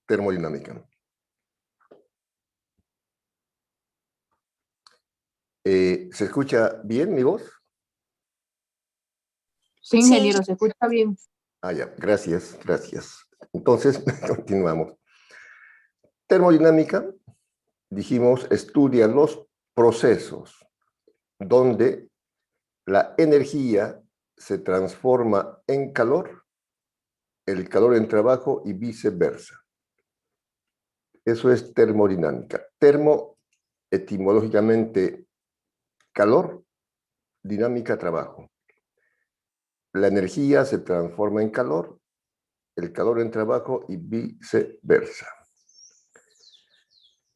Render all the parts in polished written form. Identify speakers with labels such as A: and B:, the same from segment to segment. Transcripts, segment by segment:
A: termodinámica. ¿Se escucha bien mi voz?
B: Sí, ingeniero, se escucha bien.
A: Ah, ya, gracias. Entonces, continuamos. Termodinámica, dijimos, estudia los procesos donde la energía se transforma en calor, el calor en trabajo y viceversa. Eso es termodinámica. Termo, etimológicamente, calor, dinámica, trabajo. La energía se transforma en calor, el calor en trabajo y viceversa.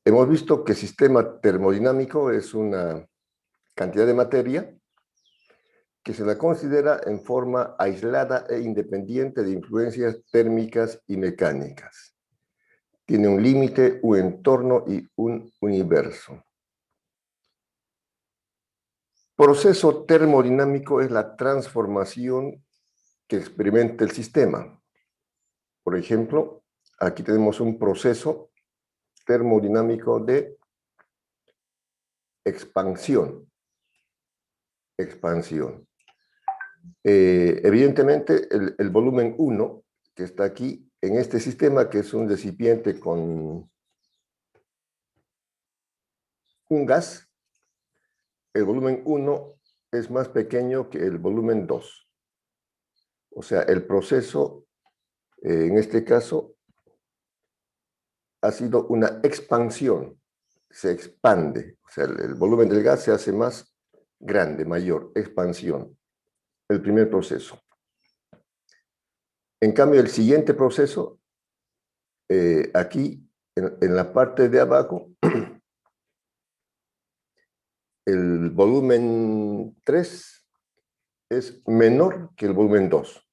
A: Hemos visto que el sistema termodinámico es una cantidad de materia que se la considera en forma aislada e independiente de influencias térmicas y mecánicas. Tiene un límite, un entorno y un universo. Proceso termodinámico es la transformación que experimenta el sistema. Por ejemplo, aquí tenemos un proceso termodinámico de expansión. Evidentemente, el volumen 1, que está aquí, en este sistema, que es un recipiente con un gas, el volumen 1 es más pequeño que el volumen 2. O sea, el proceso, en este caso, ha sido una expansión. Se expande. O sea, el volumen del gas se hace más grande, mayor, expansión. El primer proceso. En cambio, el siguiente proceso, aquí, en la parte de abajo, el volumen 3 es menor que el volumen 2.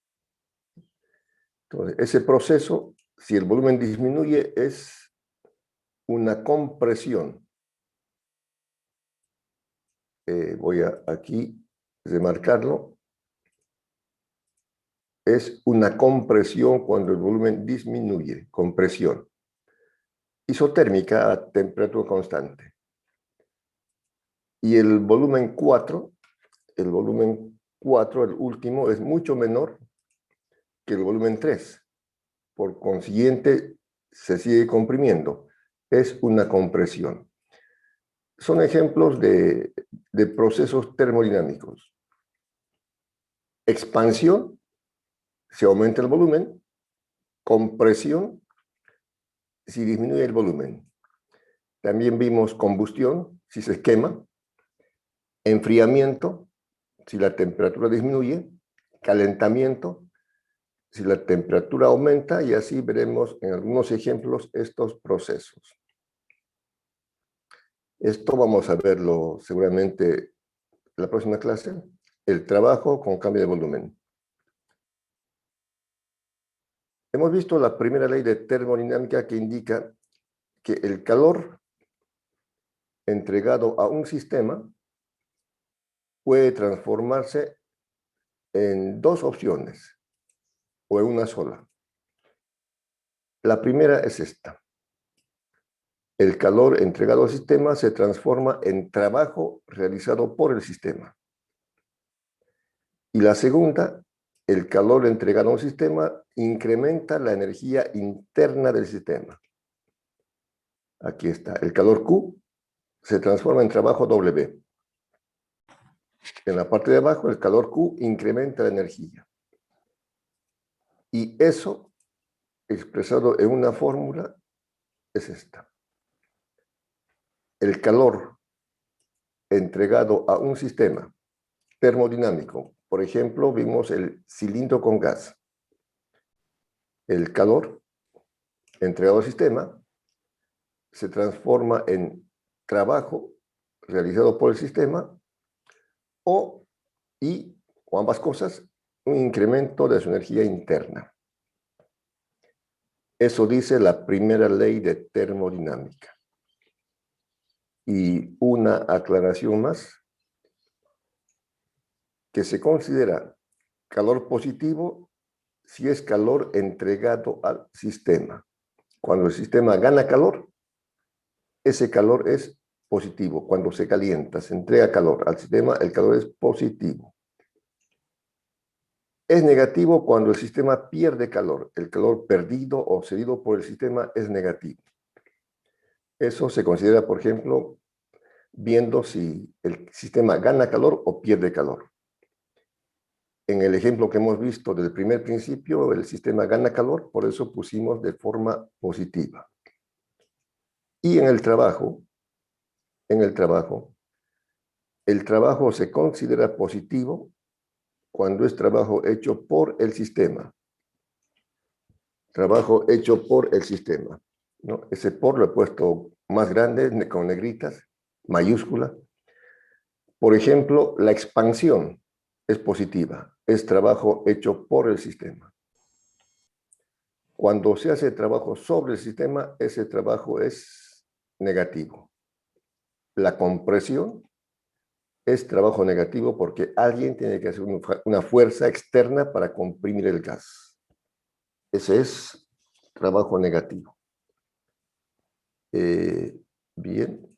A: Entonces, ese proceso, si el volumen disminuye, es una compresión. Voy a aquí remarcarlo. Es una compresión cuando el volumen disminuye, compresión. Isotérmica a temperatura constante. Y el volumen 4, el último, es mucho menor que el volumen 3. Por consiguiente, se sigue comprimiendo. Es una compresión. Son ejemplos de procesos termodinámicos. Expansión, se aumenta el volumen. Compresión, si disminuye el volumen. También vimos combustión, si se quema. Enfriamiento, si la temperatura disminuye. Calentamiento, si la temperatura aumenta, y así veremos en algunos ejemplos estos procesos. Esto vamos a verlo seguramente en la próxima clase. El trabajo con cambio de volumen. Hemos visto la primera ley de termodinámica que indica que el calor entregado a un sistema puede transformarse en dos opciones o en una sola. La primera es esta. El calor entregado al sistema se transforma en trabajo realizado por el sistema. Y la segunda, el calor entregado a un sistema incrementa la energía interna del sistema. Aquí está. El calor Q se transforma en trabajo W. En la parte de abajo, el calor Q incrementa la energía. Y eso, expresado en una fórmula, es esta. El calor entregado a un sistema termodinámico, por ejemplo, vimos el cilindro con gas. El calor entregado al sistema se transforma en trabajo realizado por el sistema o ambas cosas, un incremento de su energía interna. Eso dice la primera ley de termodinámica. Y una aclaración más, que se considera calor positivo si es calor entregado al sistema. Cuando el sistema gana calor, ese calor es positivo. Cuando se calienta, se entrega calor al sistema, el calor es positivo. Es negativo cuando el sistema pierde calor. El calor perdido o cedido por el sistema es negativo. Eso se considera, por ejemplo, viendo si el sistema gana calor o pierde calor. En el ejemplo que hemos visto del primer principio, el sistema gana calor, por eso pusimos de forma positiva. Y en el trabajo, el trabajo se considera positivo cuando es trabajo hecho por el sistema. Trabajo hecho por el sistema, ¿no? Ese por lo he puesto más grande, con negritas, mayúscula. Por ejemplo, la expansión es positiva, es trabajo hecho por el sistema. Cuando se hace trabajo sobre el sistema, ese trabajo es negativo. La compresión es trabajo negativo porque alguien tiene que hacer una fuerza externa para comprimir el gas. Ese es trabajo negativo. Bien.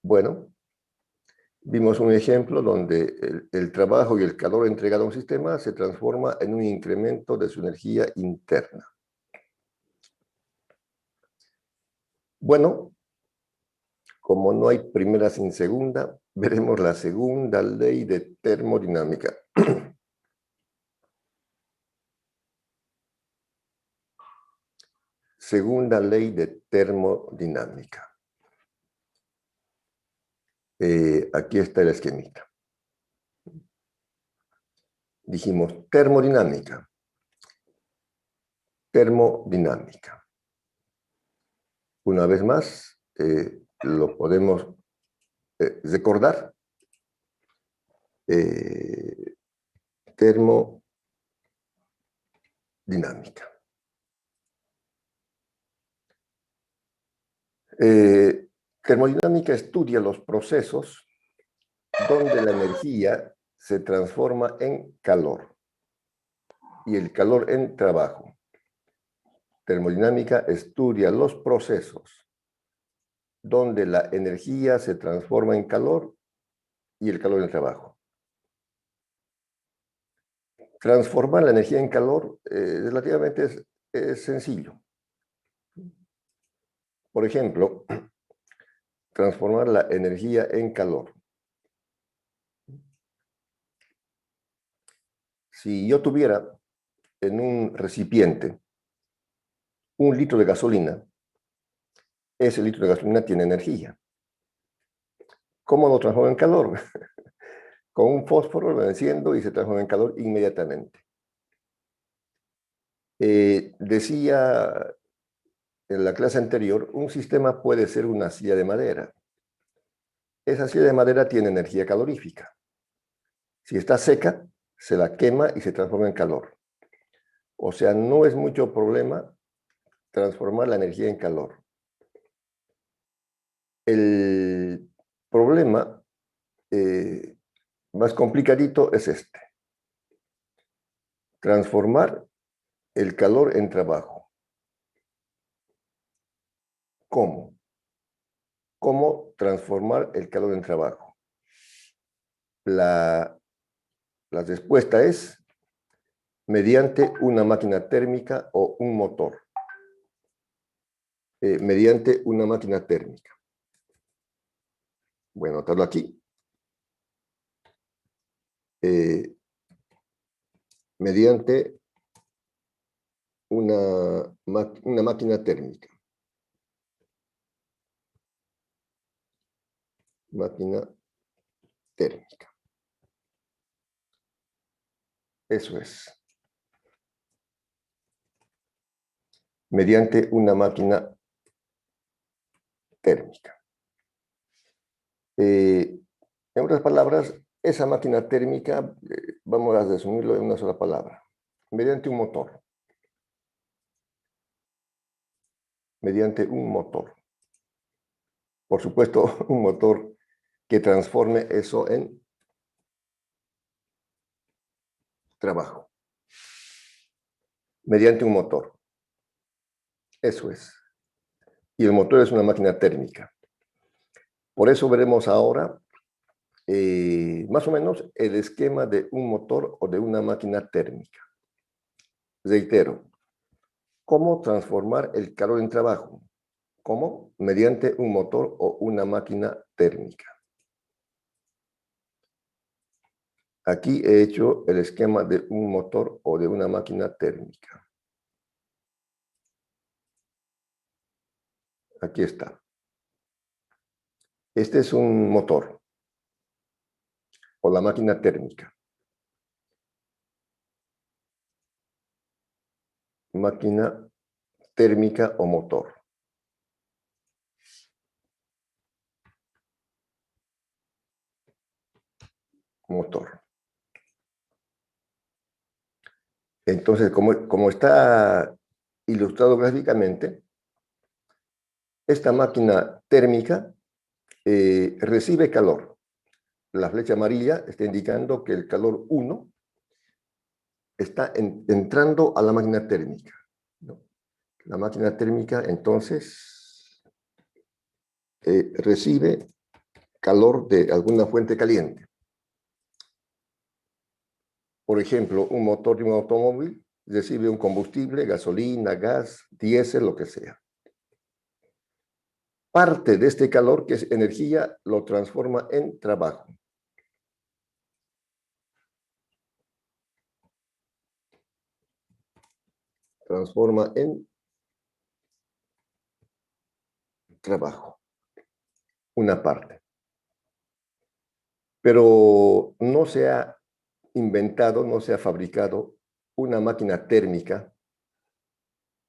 A: Bueno, vimos un ejemplo donde el trabajo y el calor entregado a un sistema se transforma en un incremento de su energía interna. Bueno, como no hay primera sin segunda, veremos la segunda ley de termodinámica. Segunda ley de termodinámica. Aquí está el esquemita. Dijimos termodinámica. Termodinámica. Una vez más, lo podemos recordar. Termodinámica. Termodinámica estudia los procesos donde la energía se transforma en calor y el calor en trabajo. Termodinámica estudia los procesos donde la energía se transforma en calor y el calor en trabajo. Transformar la energía en calor relativamente es sencillo. Por ejemplo, transformar la energía en calor. Si yo tuviera en un recipiente 1 litro de gasolina, ese litro de gasolina tiene energía. ¿Cómo lo transformo en calor? Con un fósforo lo enciendo y se transforma en calor inmediatamente. Decía en la clase anterior, un sistema puede ser una silla de madera. Esa silla de madera tiene energía calorífica. Si está seca, se la quema y se transforma en calor. O sea, no es mucho problema transformar la energía en calor. El problema más complicadito es este. Transformar el calor en trabajo. ¿Cómo? ¿Cómo transformar el calor en trabajo? La respuesta es mediante una máquina térmica o un motor. Mediante una máquina térmica. Voy a anotarlo aquí. Mediante una máquina térmica. Máquina térmica. Eso es. Mediante una máquina térmica. En otras palabras, esa máquina térmica, vamos a resumirlo en una sola palabra. Mediante un motor. Mediante un motor. Por supuesto, un motor que transforme eso en trabajo. Mediante un motor. Eso es. Y el motor es una máquina térmica. Por eso veremos ahora más o menos el esquema de un motor o de una máquina térmica. Reitero, ¿cómo transformar el calor en trabajo? ¿Cómo? Mediante un motor o una máquina térmica. Aquí he hecho el esquema de un motor o de una máquina térmica. Aquí está. Este es un motor o la máquina térmica. Máquina térmica o motor. Motor. Entonces, como está ilustrado gráficamente, esta máquina térmica recibe calor. La flecha amarilla está indicando que el calor 1 está entrando a la máquina térmica, ¿no? La máquina térmica, entonces, recibe calor de alguna fuente caliente. Por ejemplo, un motor de un automóvil recibe un combustible, gasolina, gas, diésel, lo que sea. Parte de este calor, que es energía, lo transforma en trabajo. Transforma en trabajo. Una parte. Pero no se ha inventado, no se ha fabricado una máquina térmica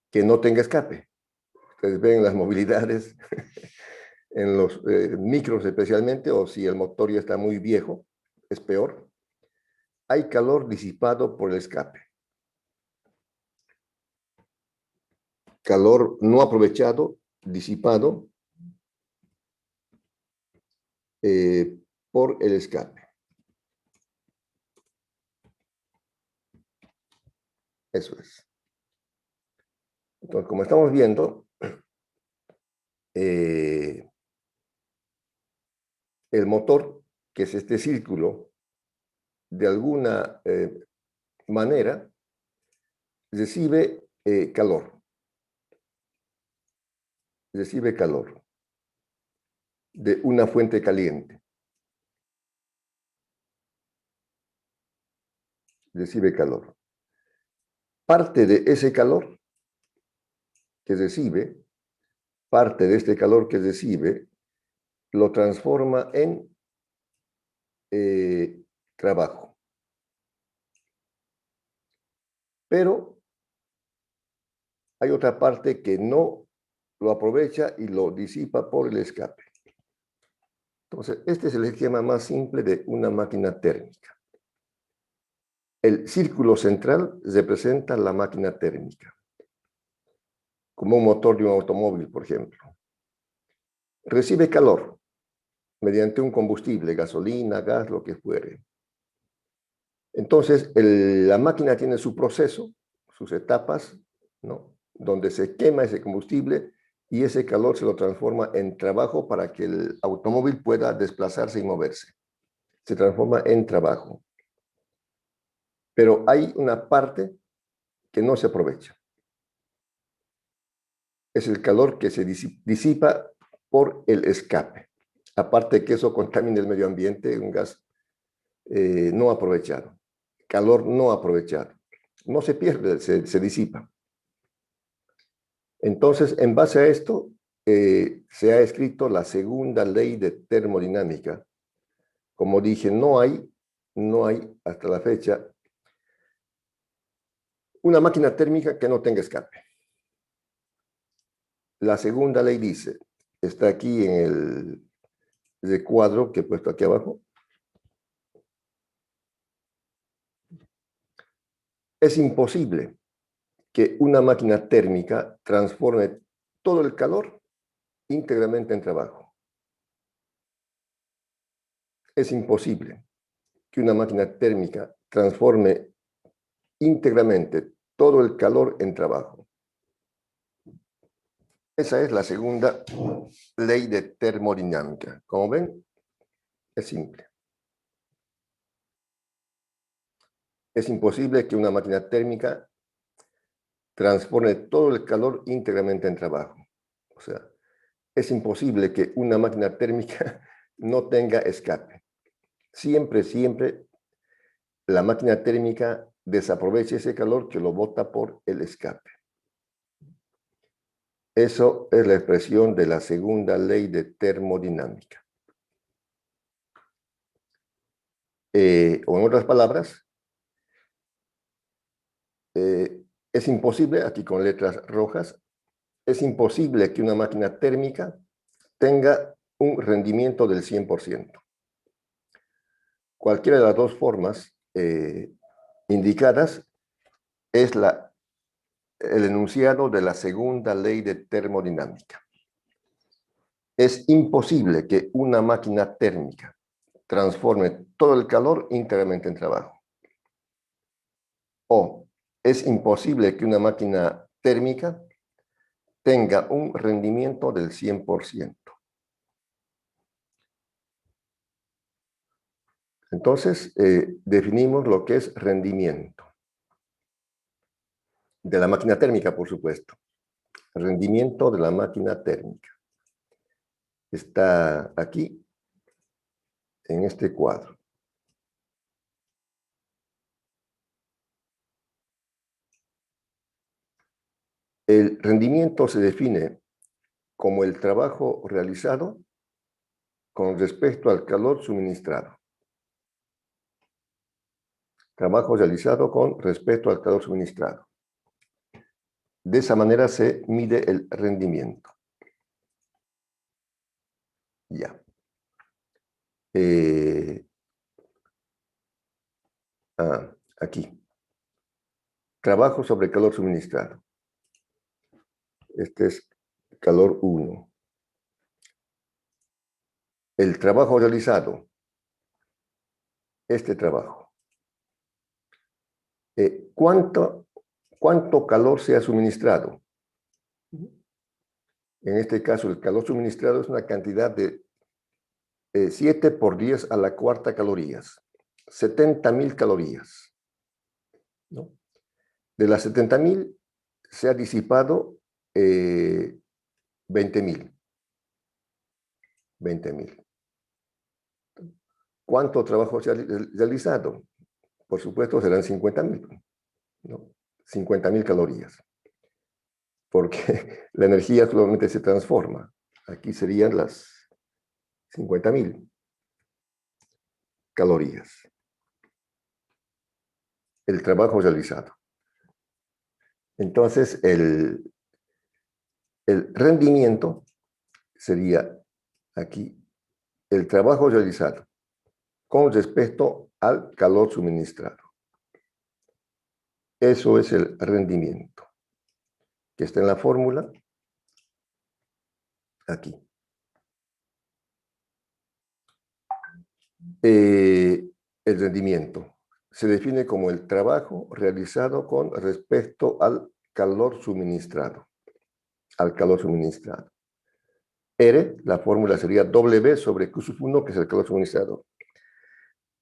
A: que no tenga escape. Ustedes ven las movilidades, en los micros especialmente, o si el motor ya está muy viejo, es peor. Hay calor disipado por el escape. Calor no aprovechado, disipado por el escape. Eso es. Entonces, como estamos viendo, el motor, que es este círculo, de alguna manera recibe calor. Recibe calor de una fuente caliente. Recibe calor. Parte de ese calor que recibe, parte de este calor que recibe, lo transforma en trabajo. Pero hay otra parte que no lo aprovecha y lo disipa por el escape. Entonces, este es el esquema más simple de una máquina térmica. El círculo central representa la máquina térmica, como un motor de un automóvil, por ejemplo. Recibe calor mediante un combustible, gasolina, gas, lo que fuere. Entonces, la máquina tiene su proceso, sus etapas, ¿no? Donde se quema ese combustible y ese calor se lo transforma en trabajo para que el automóvil pueda desplazarse y moverse. Se transforma en trabajo. Pero hay una parte que no se aprovecha. Es el calor que se disipa por el escape. Aparte que eso contamina el medio ambiente, un gas no aprovechado. Calor no aprovechado. No se pierde, se disipa. Entonces, en base a esto, se ha escrito la segunda ley de termodinámica. Como dije, no hay hasta la fecha una máquina térmica que no tenga escape. La segunda ley dice, está aquí en el recuadro que he puesto aquí abajo. Es imposible que una máquina térmica transforme todo el calor íntegramente en trabajo. Es imposible que una máquina térmica transforme íntegramente todo el calor en trabajo. Esa es la segunda ley de termodinámica. Como ven, es simple. Es imposible que una máquina térmica transforme todo el calor íntegramente en trabajo. O sea, es imposible que una máquina térmica no tenga escape. Siempre, siempre la máquina térmica desaprovecha ese calor que lo bota por el escape. Eso es la expresión de la segunda ley de termodinámica. O en otras palabras, es imposible, aquí con letras rojas, es imposible que una máquina térmica tenga un rendimiento del 100%. Cualquiera de las dos formas indicadas es el enunciado de la segunda ley de termodinámica. Es imposible que una máquina térmica transforme todo el calor íntegramente en trabajo. O es imposible que una máquina térmica tenga un rendimiento del 100%. Entonces, definimos lo que es rendimiento. De la máquina térmica, por supuesto. Rendimiento de la máquina térmica. Está aquí, en este cuadro. El rendimiento se define como el trabajo realizado con respecto al calor suministrado. Trabajo realizado con respecto al calor suministrado. De esa manera se mide el rendimiento. Ya. Aquí. Trabajo sobre calor suministrado. Este es calor 1. El trabajo realizado. Este trabajo. ¿Cuánto calor se ha suministrado? En este caso, el calor suministrado es una cantidad de 7 por 10 a la cuarta calorías. 70.000 calorías. ¿No? De las 70.000 se ha disipado 20.000. 20.000. ¿Cuánto trabajo se ha realizado? Por supuesto, serán 50.000. ¿No? 50.000 calorías. Porque la energía solamente se transforma. Aquí serían las 50.000 calorías. El trabajo realizado. Entonces, el rendimiento sería aquí el trabajo realizado con respecto al calor suministrado. Eso es el rendimiento, que está en la fórmula aquí. El rendimiento se define como el trabajo realizado con respecto al calor suministrado. Al calor suministrado. R, la fórmula sería W sobre Q sub 1, que es el calor suministrado.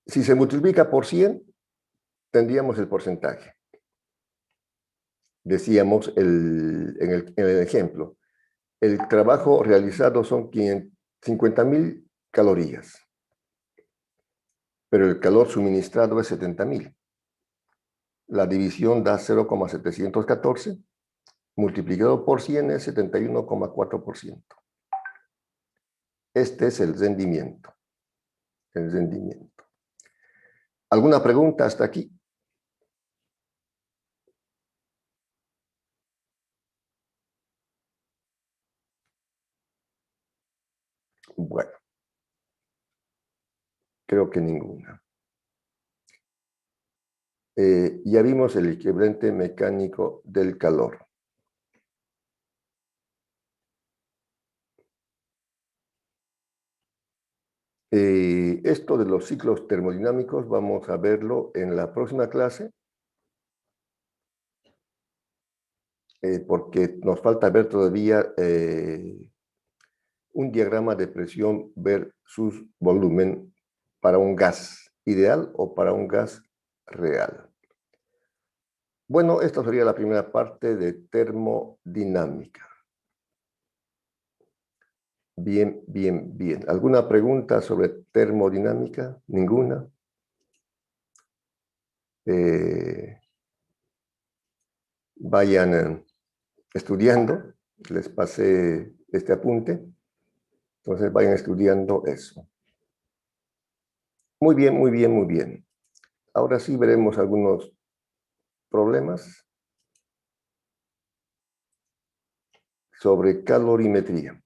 A: Si se multiplica por 100, tendríamos el porcentaje. Decíamos en el ejemplo, el trabajo realizado son 50.000 calorías, pero el calor suministrado es 70.000. La división da 0,714, multiplicado por 100 es 71,4%. Este es el rendimiento. El rendimiento. ¿Alguna pregunta hasta aquí? Bueno, creo que ninguna. Ya vimos el equivalente mecánico del calor. Esto de los ciclos termodinámicos vamos a verlo en la próxima clase. porque nos falta ver todavía un diagrama de presión versus volumen para un gas ideal o para un gas real. Bueno, esta sería la primera parte de termodinámica. Bien, bien, bien. ¿Alguna pregunta sobre termodinámica? ¿Ninguna? Vayan estudiando. Les pasé este apunte. Entonces vayan estudiando eso. Muy bien, muy bien, muy bien. Ahora sí veremos algunos problemas sobre calorimetría.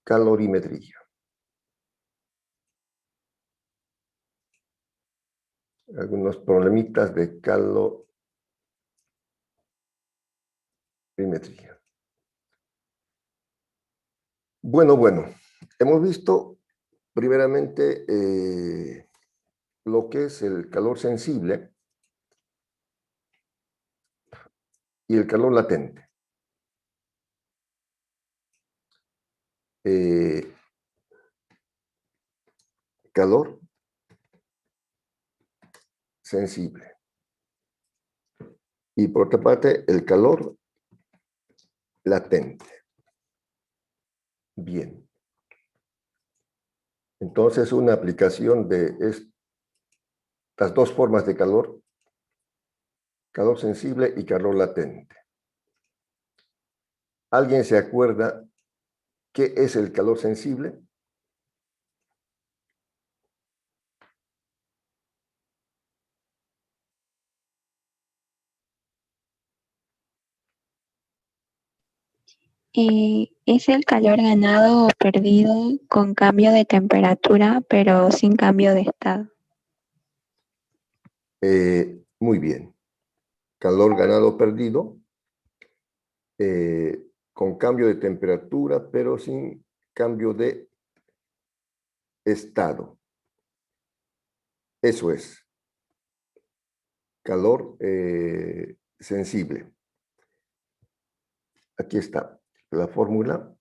A: Calorimetría. Algunos problemitas de calorimetría. Bueno. Hemos visto primeramente lo que es el calor sensible y el calor latente. Calor sensible. Y por otra parte, el calor latente. Bien. Entonces, una aplicación de estas dos formas de calor sensible y calor latente. ¿Alguien se acuerda qué es el calor sensible?
C: Es el calor ganado o perdido con cambio de temperatura, pero sin cambio de estado.
A: Muy bien. Calor ganado o perdido con cambio de temperatura, pero sin cambio de estado. Eso es. Calor sensible. Aquí está la fórmula.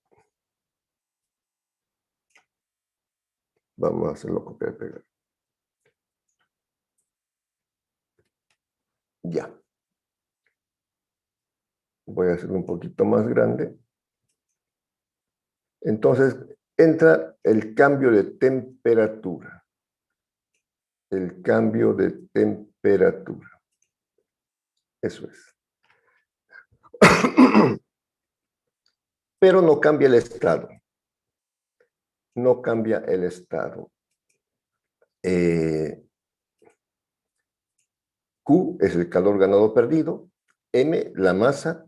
A: Vamos a hacerlo copiar y pegar. Ya. Voy a hacerlo un poquito más grande. Entonces, entra el cambio de temperatura. El cambio de temperatura. Eso es. Pero no cambia el estado. No cambia el estado. Q es el calor ganado o perdido. M, la masa.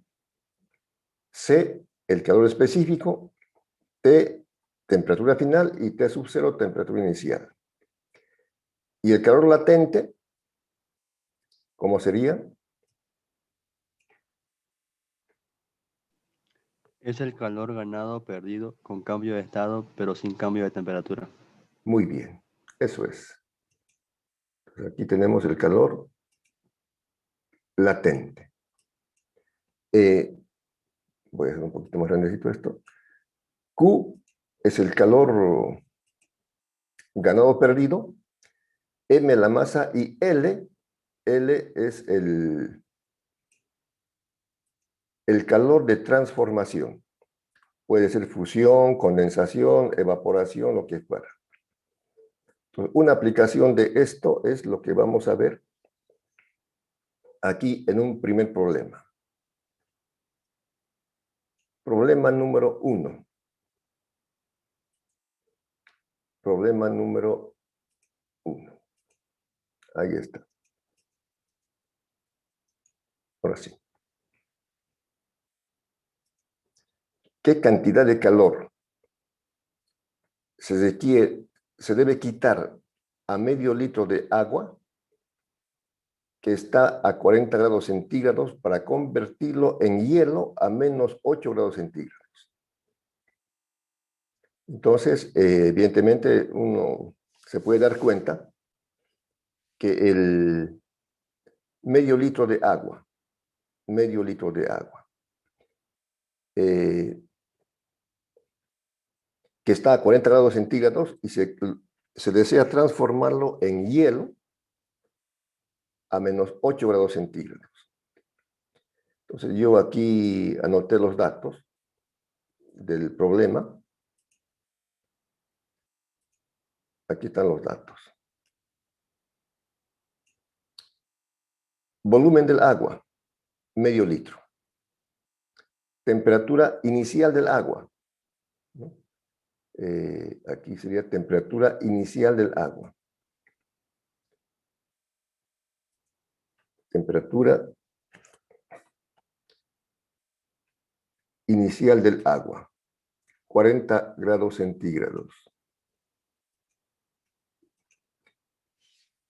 A: C, el calor específico. T, temperatura final. Y T sub 0, temperatura inicial. Y el calor latente, ¿cómo sería?
D: Es el calor ganado o perdido con cambio de estado, pero sin cambio de temperatura.
A: Muy bien, eso es. Aquí tenemos el calor latente. Voy a hacer un poquito más grandecito esto. Q es el calor ganado o perdido. M la masa y L es el calor de transformación. Puede ser fusión, condensación, evaporación, lo que fuera. Entonces, una aplicación de esto es lo que vamos a ver aquí en un primer problema. Problema número 1. Problema número 1. Ahí está. Ahora sí. ¿Qué cantidad de calor se debe quitar a medio litro de agua que está a 40 grados centígrados para convertirlo en hielo a menos 8 grados centígrados? Entonces, evidentemente, uno se puede dar cuenta que el medio litro de agua, que está a 40 grados centígrados y se desea transformarlo en hielo a menos 8 grados centígrados. Entonces yo aquí anoté los datos del problema. Aquí están los datos. Volumen del agua, medio litro. Temperatura inicial del agua, ¿no? Aquí sería temperatura inicial del agua. Temperatura inicial del agua, 40 grados centígrados.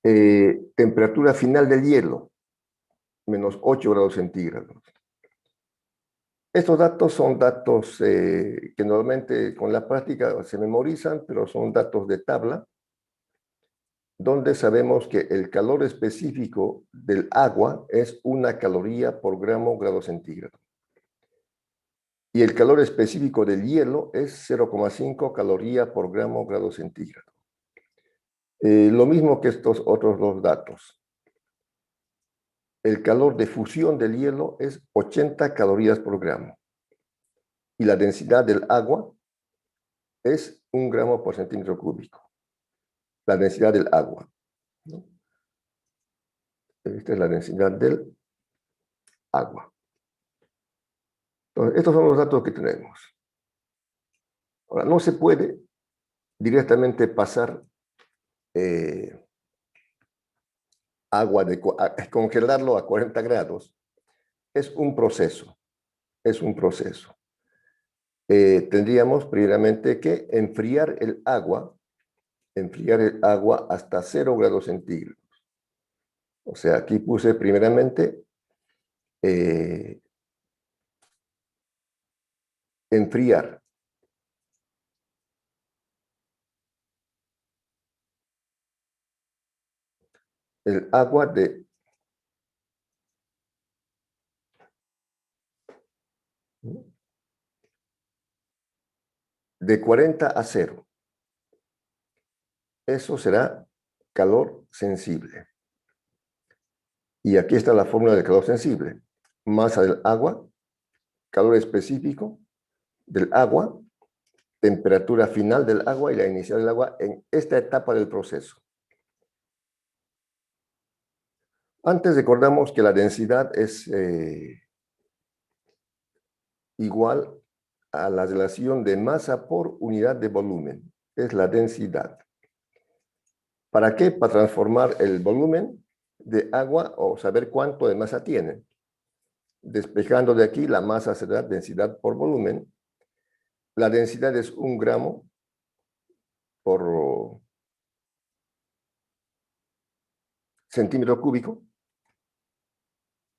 A: Temperatura final del hielo, menos 8 grados centígrados. Estos datos son datos que normalmente con la práctica se memorizan, pero son datos de tabla, donde sabemos que el calor específico del agua es 1 caloría por grado centígrado. Y el calor específico del hielo es 0,5 caloría por grado centígrado. Lo mismo que estos otros dos datos. El calor de fusión del hielo es 80 calorías por gramo. Y la densidad del agua es 1 gramo por centímetro cúbico. La densidad del agua, ¿no? Esta es la densidad del agua. Entonces, estos son los datos que tenemos. Ahora, no se puede directamente pasar agua, congelarlo a 40 grados. Es un proceso, tendríamos primeramente que enfriar el agua hasta 0 grados centígrados. O sea, aquí puse primeramente enfriar. El agua de 40 a 0. Eso será calor sensible. Y aquí está la fórmula del calor sensible. Masa del agua, calor específico del agua, temperatura final del agua y la inicial del agua en esta etapa del proceso. Antes recordamos que la densidad es igual a la relación de masa por unidad de volumen. Es la densidad. ¿Para qué? Para transformar el volumen de agua o saber cuánto de masa tiene. Despejando de aquí, la masa será densidad por volumen. La densidad es 1 gramo por centímetro cúbico.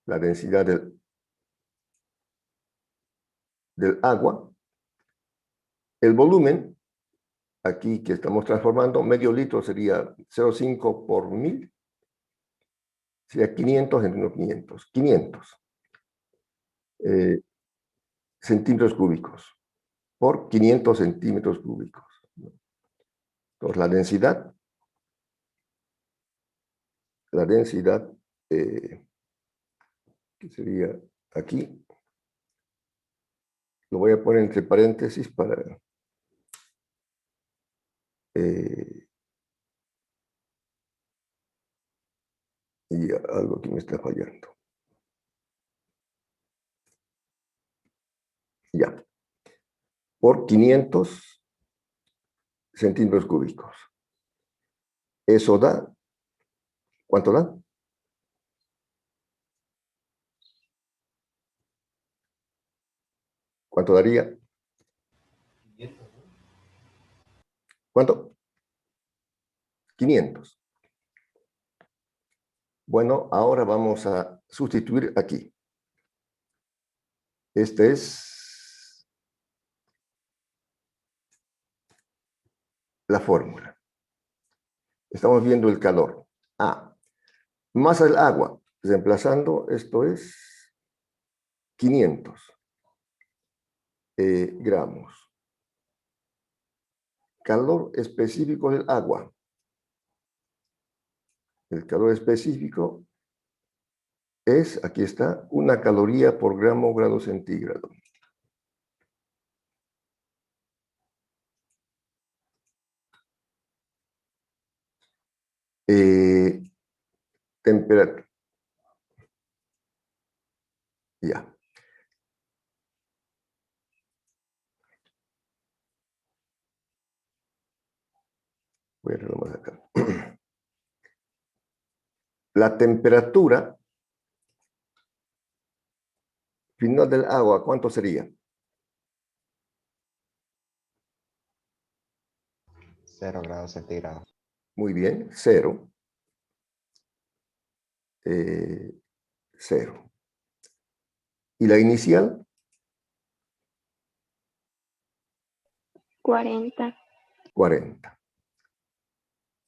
A: La densidad del agua. El volumen, aquí que estamos transformando, medio litro sería 0,5 por 1000. Sería 500 entre 500. 500 centímetros cúbicos por 500 centímetros cúbicos. Entonces, la densidad que sería aquí, lo voy a poner entre paréntesis para y algo aquí me está fallando. Ya. Por 500 centímetros cúbicos. Eso da, ¿cuánto da? ¿Cuánto daría? ¿Cuánto? 500. Bueno, ahora vamos a sustituir aquí. Este es la fórmula. Estamos viendo el calor. A. Masa del agua. Reemplazando, esto es 500 gramos. Calor específico del agua. El calor específico es, aquí está, 1 caloría por grado centígrado. Temperatura. Ya. Voy a arreglar más acá. La temperatura final del agua, ¿cuánto sería?
E: 0 grados centígrados.
A: Muy bien, 0. 0. ¿Y la inicial?
C: 40.
A: 40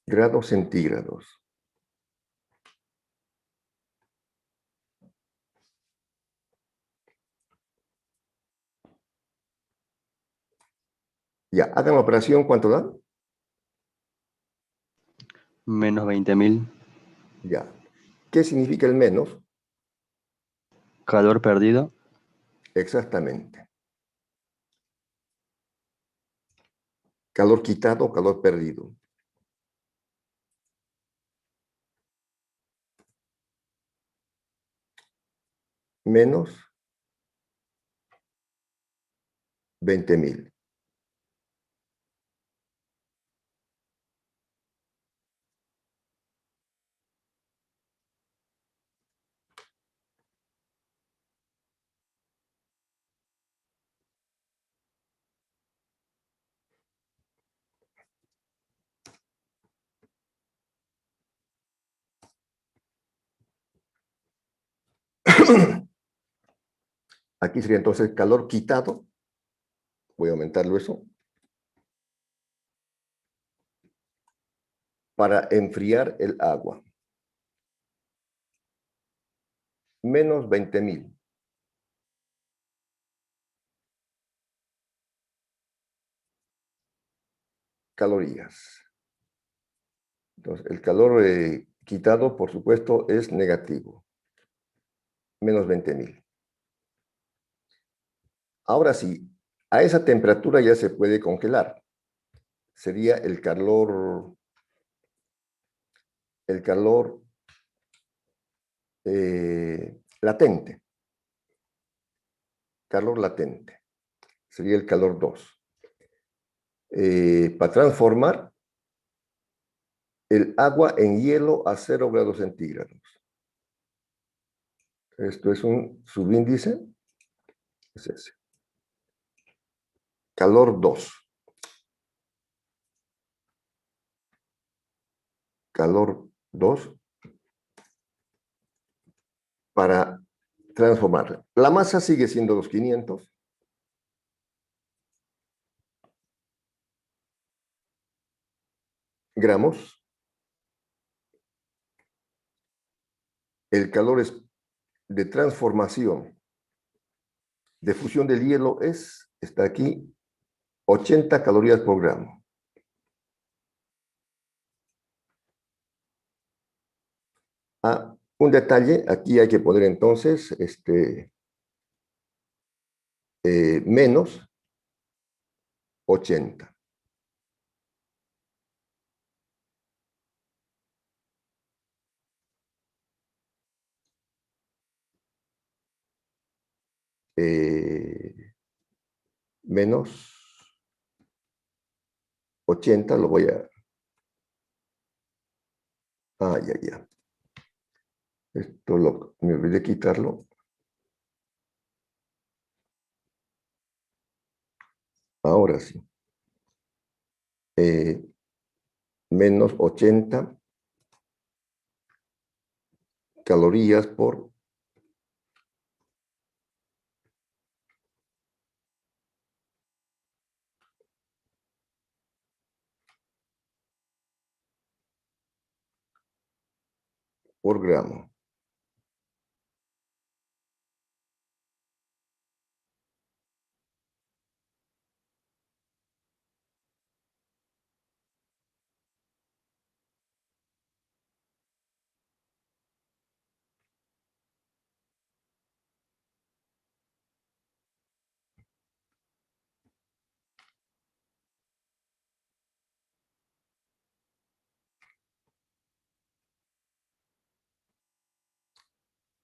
A: grados centígrados. Ya, hagan la operación, ¿cuánto da?
D: Menos 20.000.
A: Ya. ¿Qué significa el menos?
D: Calor perdido.
A: Exactamente. Calor quitado o calor perdido. Menos 20.000. Aquí sería entonces calor quitado. Voy a aumentarlo eso. Para enfriar el agua. Menos 20.000. Calorías. Entonces, el calor quitado, por supuesto, es negativo. Menos 20.000. Ahora sí, a esa temperatura ya se puede congelar. Sería el calor latente. Calor latente. Sería el calor 2. Para transformar el agua en hielo a 0 grados centígrados. Esto es un subíndice. Es ese. Calor 2. Calor 2 para transformarla. La masa sigue siendo los 500. Gramos. El calor es de transformación, de fusión del hielo está aquí, 80 calorías por gramo. Un detalle, aquí hay que poner entonces menos 80. Menos 80, lo voy a... ya. Esto me olvidé quitarlo. Ahora sí. Menos 80 calorías por por gramo.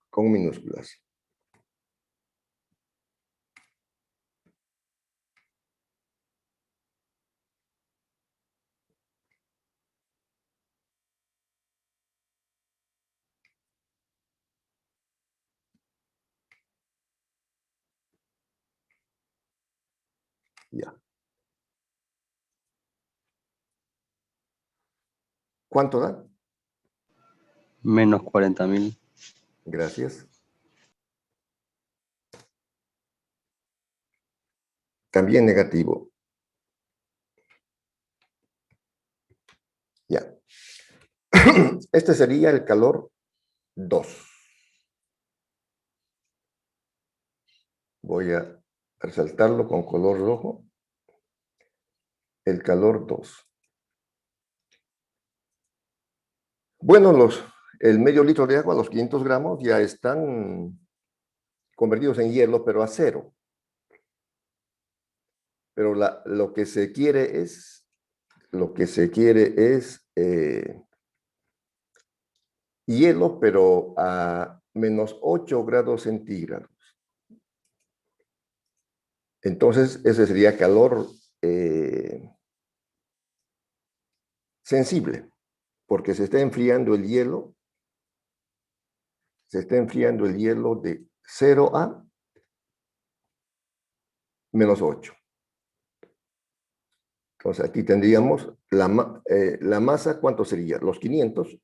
A: Con minúsculas. Ya. ¿Cuánto da?
D: Menos 40.000.
A: Gracias. También negativo. Ya. Este sería el calor 2. Voy a resaltarlo con color rojo. El calor 2. Bueno, el medio litro de agua, los 500 gramos, ya están convertidos en hielo, pero a 0. Pero lo que se quiere es hielo, pero a menos 8 grados centígrados. Entonces, ese sería calor sensible, porque se está enfriando el hielo. Se está enfriando el hielo de 0 a menos 8. Entonces, aquí tendríamos la masa, ¿cuánto sería? Los 500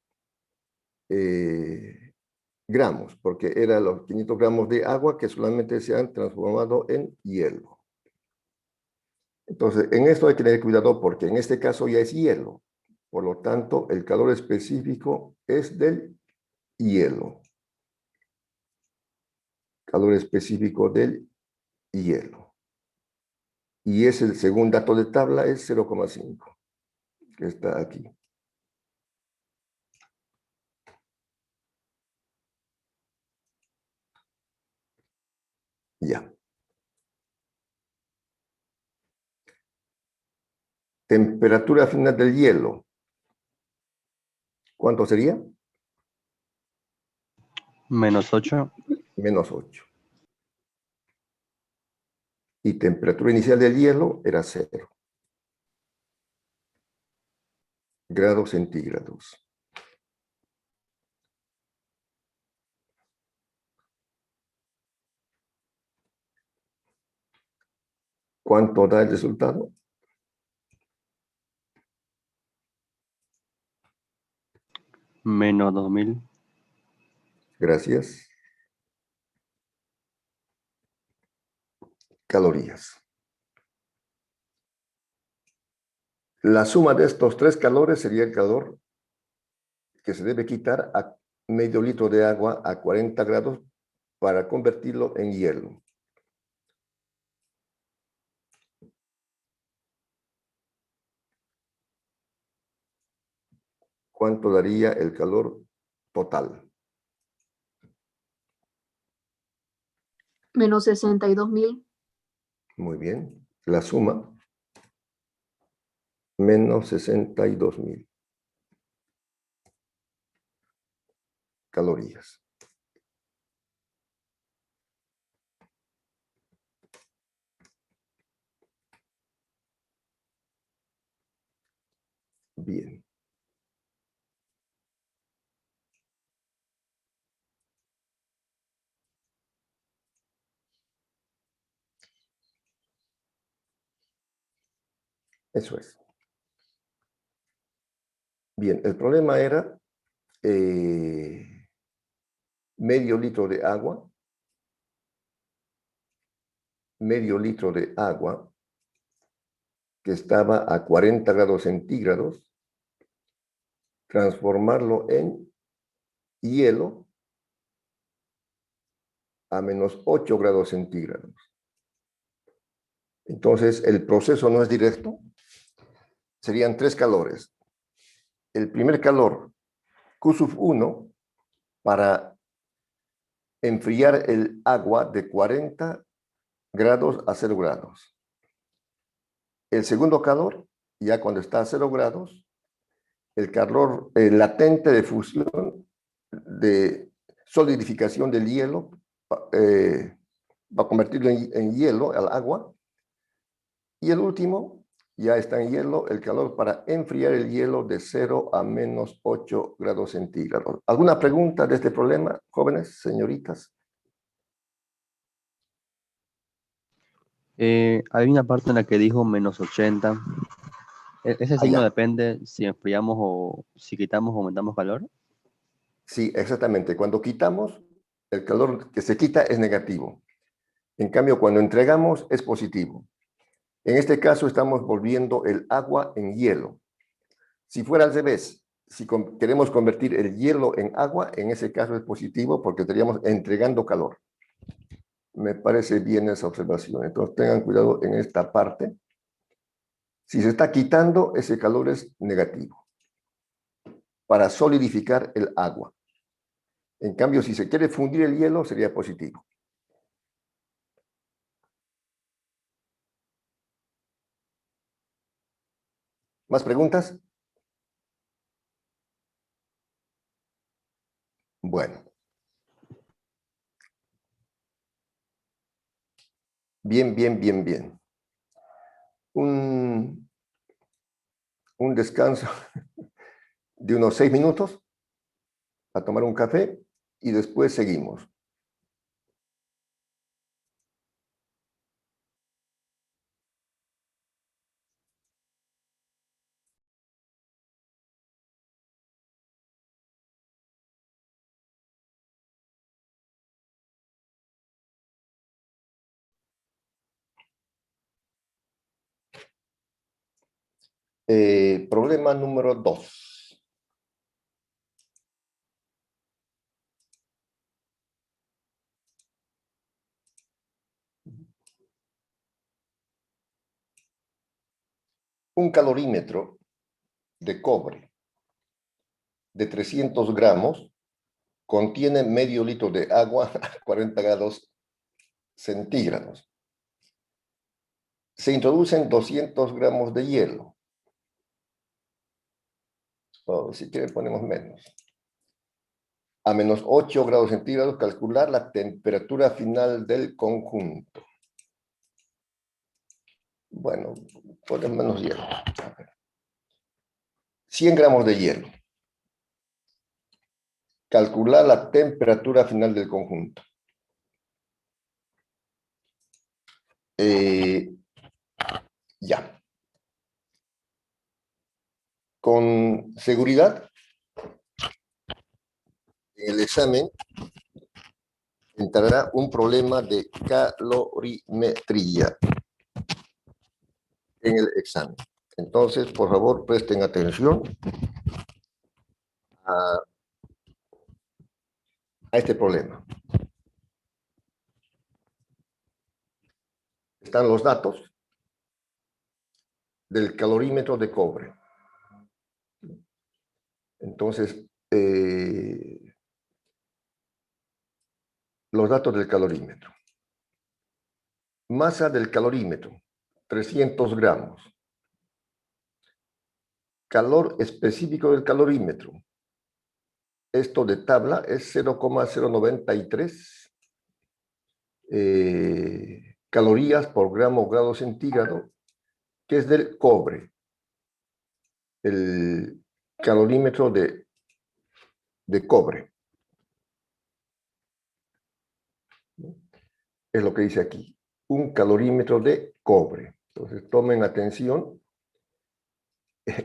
A: gramos, porque eran los 500 gramos de agua que solamente se han transformado en hielo. Entonces, en esto hay que tener cuidado porque en este caso ya es hielo. Por lo tanto, el calor específico es del hielo. Calor específico del hielo. Y es el segundo dato de tabla, es 0,5, que está aquí. Ya. Temperatura final del hielo. ¿Cuánto sería?
D: Menos 8.
A: Menos 8. Y temperatura inicial del hielo era 0 grados centígrados. ¿Cuánto da el resultado?
D: Menos 2.000.
A: Gracias. Calorías. La suma de estos 3 calores sería el calor que se debe quitar a medio litro de agua a 40 grados para convertirlo en hielo. ¿Cuánto daría el calor total?
B: Menos 62.000.
A: Muy bien. La suma, menos 62.000 calorías. Bien. Eso es. Bien, el problema era medio litro de agua que estaba a 40 grados centígrados, transformarlo en hielo a menos 8 grados centígrados. Entonces, el proceso no es directo. Serían 3 calores. El primer calor, Q1, para enfriar el agua de 40 grados a 0 grados. El segundo calor, ya cuando está a 0 grados, el calor latente de fusión, de solidificación del hielo, va a convertirlo en hielo, al agua. Y el último, ya está en hielo, el calor para enfriar el hielo de 0 a menos 8 grados centígrados. ¿Alguna pregunta de este problema, jóvenes, señoritas?
D: Hay una parte en la que dijo menos 80. ¿Ese signo
A: ya.
D: depende si enfriamos o si quitamos o aumentamos calor?
A: Sí, exactamente. Cuando quitamos, el calor que se quita es negativo. En cambio, cuando entregamos, es positivo. En este caso, estamos volviendo el agua en hielo. Si fuera al revés, si queremos convertir el hielo en agua, en ese caso es positivo porque estaríamos entregando calor. Me parece bien esa observación. Entonces, tengan cuidado en esta parte. Si se está quitando, ese calor es negativo para solidificar el agua. En cambio, si se quiere fundir el hielo, sería positivo. ¿Más preguntas? Bueno. Bien, bien, bien, bien. Un descanso de unos 6 minutos a tomar un café y después seguimos. Problema número 2. Un calorímetro de cobre de 300 gramos contiene medio litro de agua a 40 grados centígrados. Se introducen 200 gramos de hielo. O si quieren ponemos menos. A menos 8 grados centígrados, calcular la temperatura final del conjunto. Bueno, ponemos menos hielo. 100 gramos de hielo. Calcular la temperatura final del conjunto. Ya. Con seguridad, en el examen entrará un problema de calorimetría en el examen. Entonces, por favor, presten atención a este problema. Están los datos del calorímetro de cobre. Entonces, los datos del calorímetro. Masa del calorímetro, 300 gramos. Calor específico del calorímetro. Esto de tabla es 0,093 calorías por gramo o grado centígrado, que es del cobre. El calorímetro de cobre. Es lo que dice aquí. Un calorímetro de cobre. Entonces, tomen atención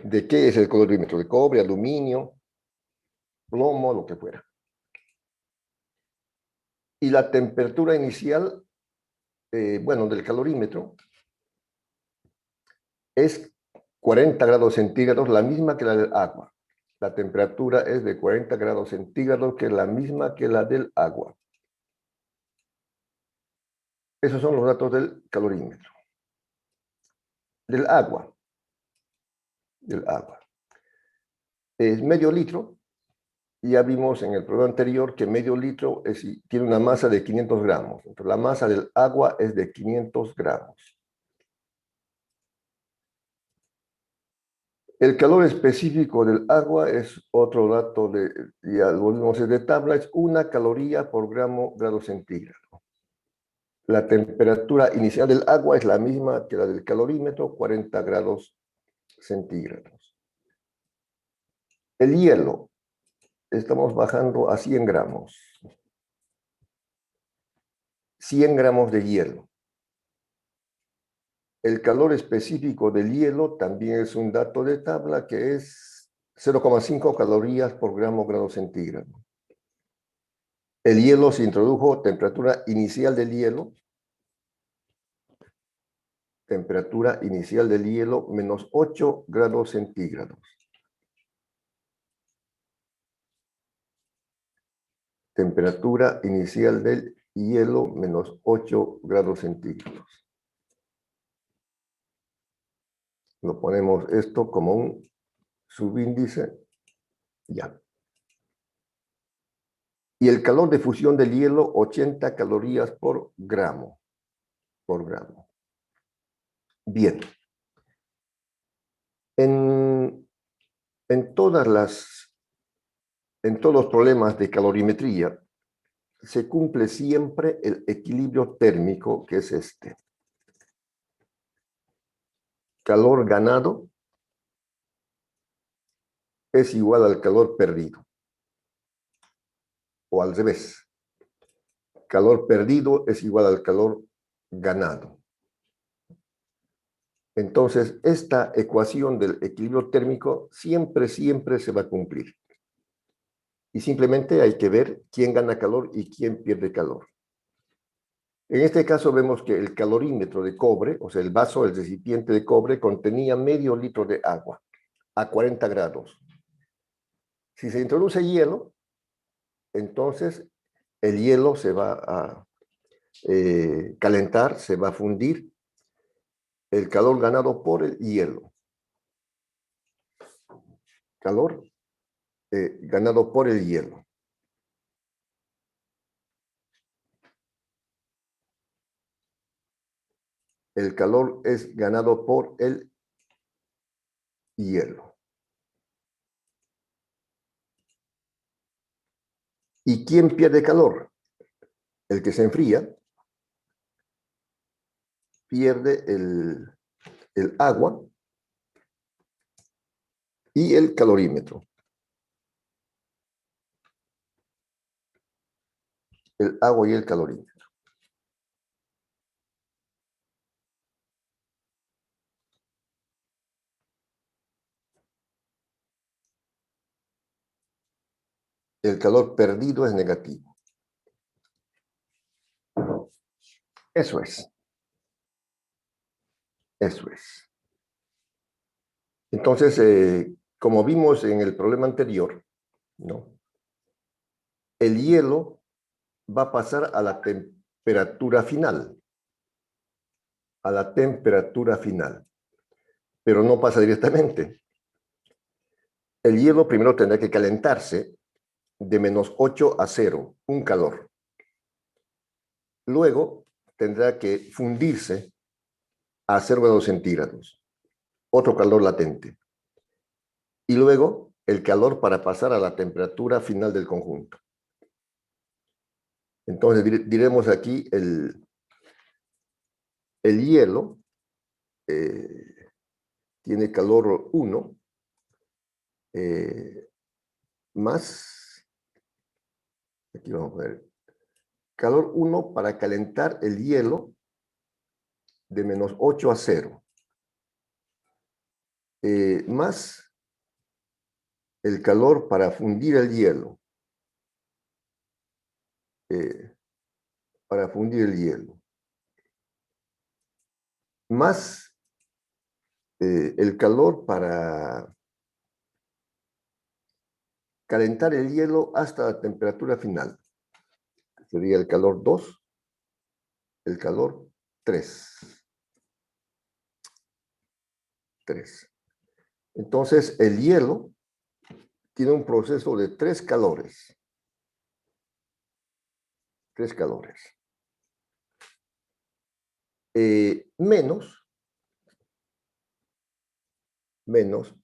A: de qué es el calorímetro de cobre, aluminio, plomo, lo que fuera. Y la temperatura inicial, bueno, del calorímetro es 40 grados centígrados, la misma que la del agua. La temperatura es de 40 grados centígrados, que es la misma que la del agua. Esos son los datos del calorímetro. Del agua. Es medio litro. Ya vimos en el programa anterior que medio litro tiene una masa de 500 gramos. Entonces, la masa del agua es de 500 gramos. El calor específico del agua es otro dato, ya lo vimos de tabla, es 1 caloría por grado centígrado. La temperatura inicial del agua es la misma que la del calorímetro, 40 grados centígrados. El hielo, estamos bajando a 100 gramos. 100 gramos de hielo. El calor específico del hielo también es un dato de tabla que es 0,5 calorías por grado centígrado. El hielo se introdujo, temperatura inicial del hielo, menos 8 grados centígrados. Temperatura inicial del hielo, menos 8 grados centígrados. Lo ponemos esto como un subíndice. Ya. Y el calor de fusión del hielo, 80 calorías por gramo. Bien. En todos los problemas de calorimetría, se cumple siempre el equilibrio térmico, que es este. Calor ganado es igual al calor perdido. O al revés. Calor perdido es igual al calor ganado. Entonces, esta ecuación del equilibrio térmico siempre se va a cumplir. Y simplemente hay que ver quién gana calor y quién pierde calor. En este caso vemos que el calorímetro de cobre, o sea, el vaso, el recipiente de cobre, contenía medio litro de agua a 40 grados. Si se introduce hielo, entonces el hielo se va a calentar, se va a fundir el calor ganado por el hielo. Calor ganado por el hielo. El calor es ganado por el hielo. ¿Y quién pierde calor? El que se enfría pierde el agua y el calorímetro. El agua y el calorímetro. El calor perdido es negativo. Eso es. Eso es. Entonces, como vimos en el problema anterior, ¿no? El hielo va a pasar a la temperatura final. A la temperatura final. Pero no pasa directamente. El hielo primero tendrá que calentarse de menos 8 a 0, un calor. Luego tendrá que fundirse a 0 grados centígrados, otro calor latente. Y luego el calor para pasar a la temperatura final del conjunto. Entonces diremos aquí el hielo tiene calor 1 más, aquí vamos a ver, calor 1 para calentar el hielo de menos 8 a 0, más el calor para fundir el hielo, más el calor para calentar el hielo hasta la temperatura final. Sería el calor 2, el calor 3. Entonces, el hielo tiene un proceso de 3 calores. 3 calores. Menos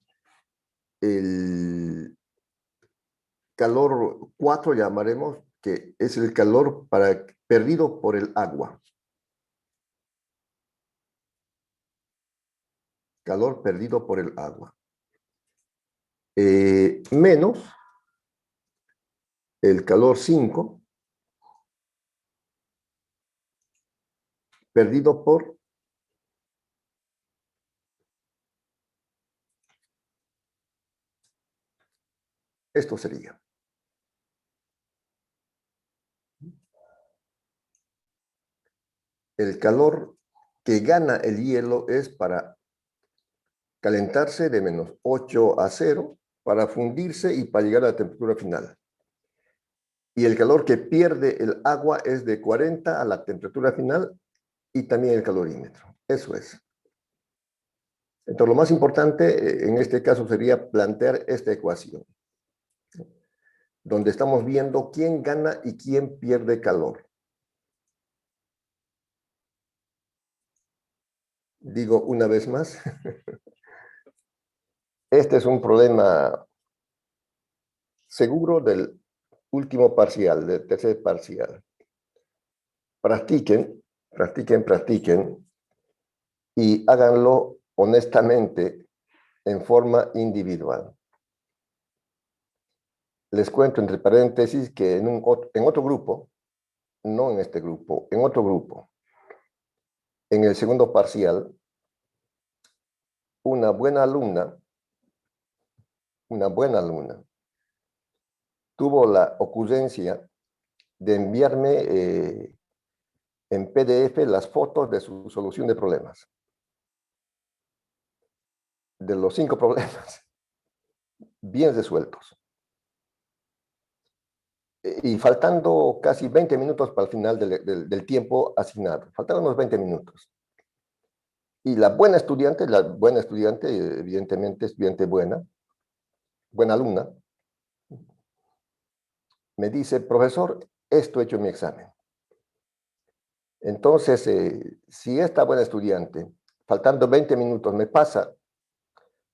A: el calor 4, llamaremos, que es el calor perdido por el agua. Calor perdido por el agua. Menos el calor 5 perdido por esto sería. El calor que gana el hielo es para calentarse de menos 8 a 0, para fundirse y para llegar a la temperatura final. Y el calor que pierde el agua es de 40 a la temperatura final y también el calorímetro. Eso es. Entonces, lo más importante en este caso sería plantear esta ecuación, donde estamos viendo quién gana y quién pierde calor. Digo una vez más, este es un problema seguro del último parcial, del tercer parcial. Practiquen y háganlo honestamente en forma individual. Les cuento entre paréntesis que en otro grupo, no en este grupo, en otro grupo, en el segundo parcial, una buena alumna, tuvo la ocurrencia de enviarme en PDF las fotos de su solución de problemas. De los 5 problemas, bien resueltos. Y faltando casi 20 minutos para el final del tiempo asignado. Faltaban unos 20 minutos. Y la buena estudiante, evidentemente estudiante buena alumna, me dice, profesor, esto he hecho en mi examen. Entonces, si esta buena estudiante, faltando 20 minutos, me pasa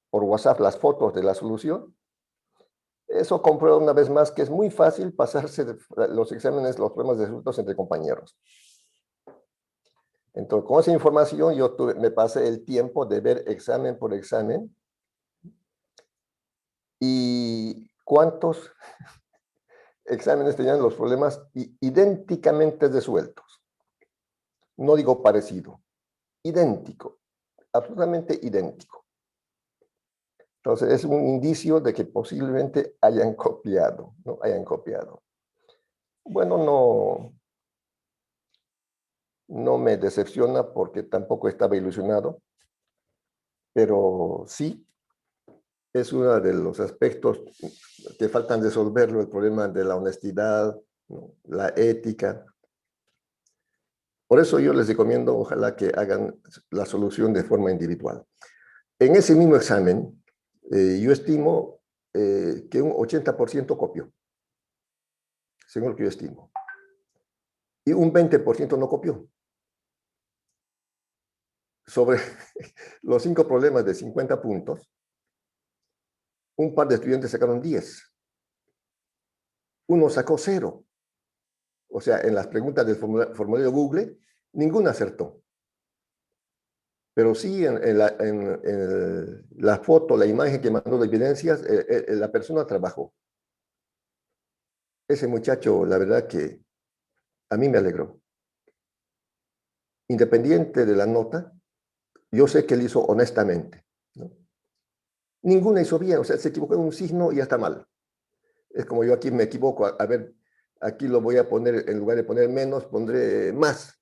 A: por WhatsApp las fotos de la solución, eso comprueba una vez más que es muy fácil pasarse los exámenes, los problemas de resultados entre compañeros. Entonces, con esa información me pasé el tiempo de ver examen por examen y cuántos exámenes tenían los problemas idénticamente resueltos. No digo parecido, idéntico, absolutamente idéntico. Entonces, es un indicio de que posiblemente hayan copiado, ¿no? Bueno, no me decepciona porque tampoco estaba ilusionado, pero sí es uno de los aspectos que faltan resolverlo, el problema de la honestidad, ¿no? La ética. Por eso yo les recomiendo, ojalá que hagan la solución de forma individual. En ese mismo examen, yo estimo que un 80% copió, según lo que yo estimo. Y un 20% no copió. Sobre los 5 problemas de 50 puntos, un par de estudiantes sacaron 10. Uno sacó 0. O sea, en las preguntas del formulario Google, ninguna acertó. Pero sí en la foto, la imagen que mandó de evidencias, la persona trabajó. Ese muchacho, la verdad que a mí me alegró. Independiente de la nota, yo sé que él hizo honestamente, ¿no? Ninguna hizo bien, o sea, se equivocó en un signo y ya está mal. Es como yo aquí me equivoco, a ver, aquí lo voy a poner, en lugar de poner menos, pondré más,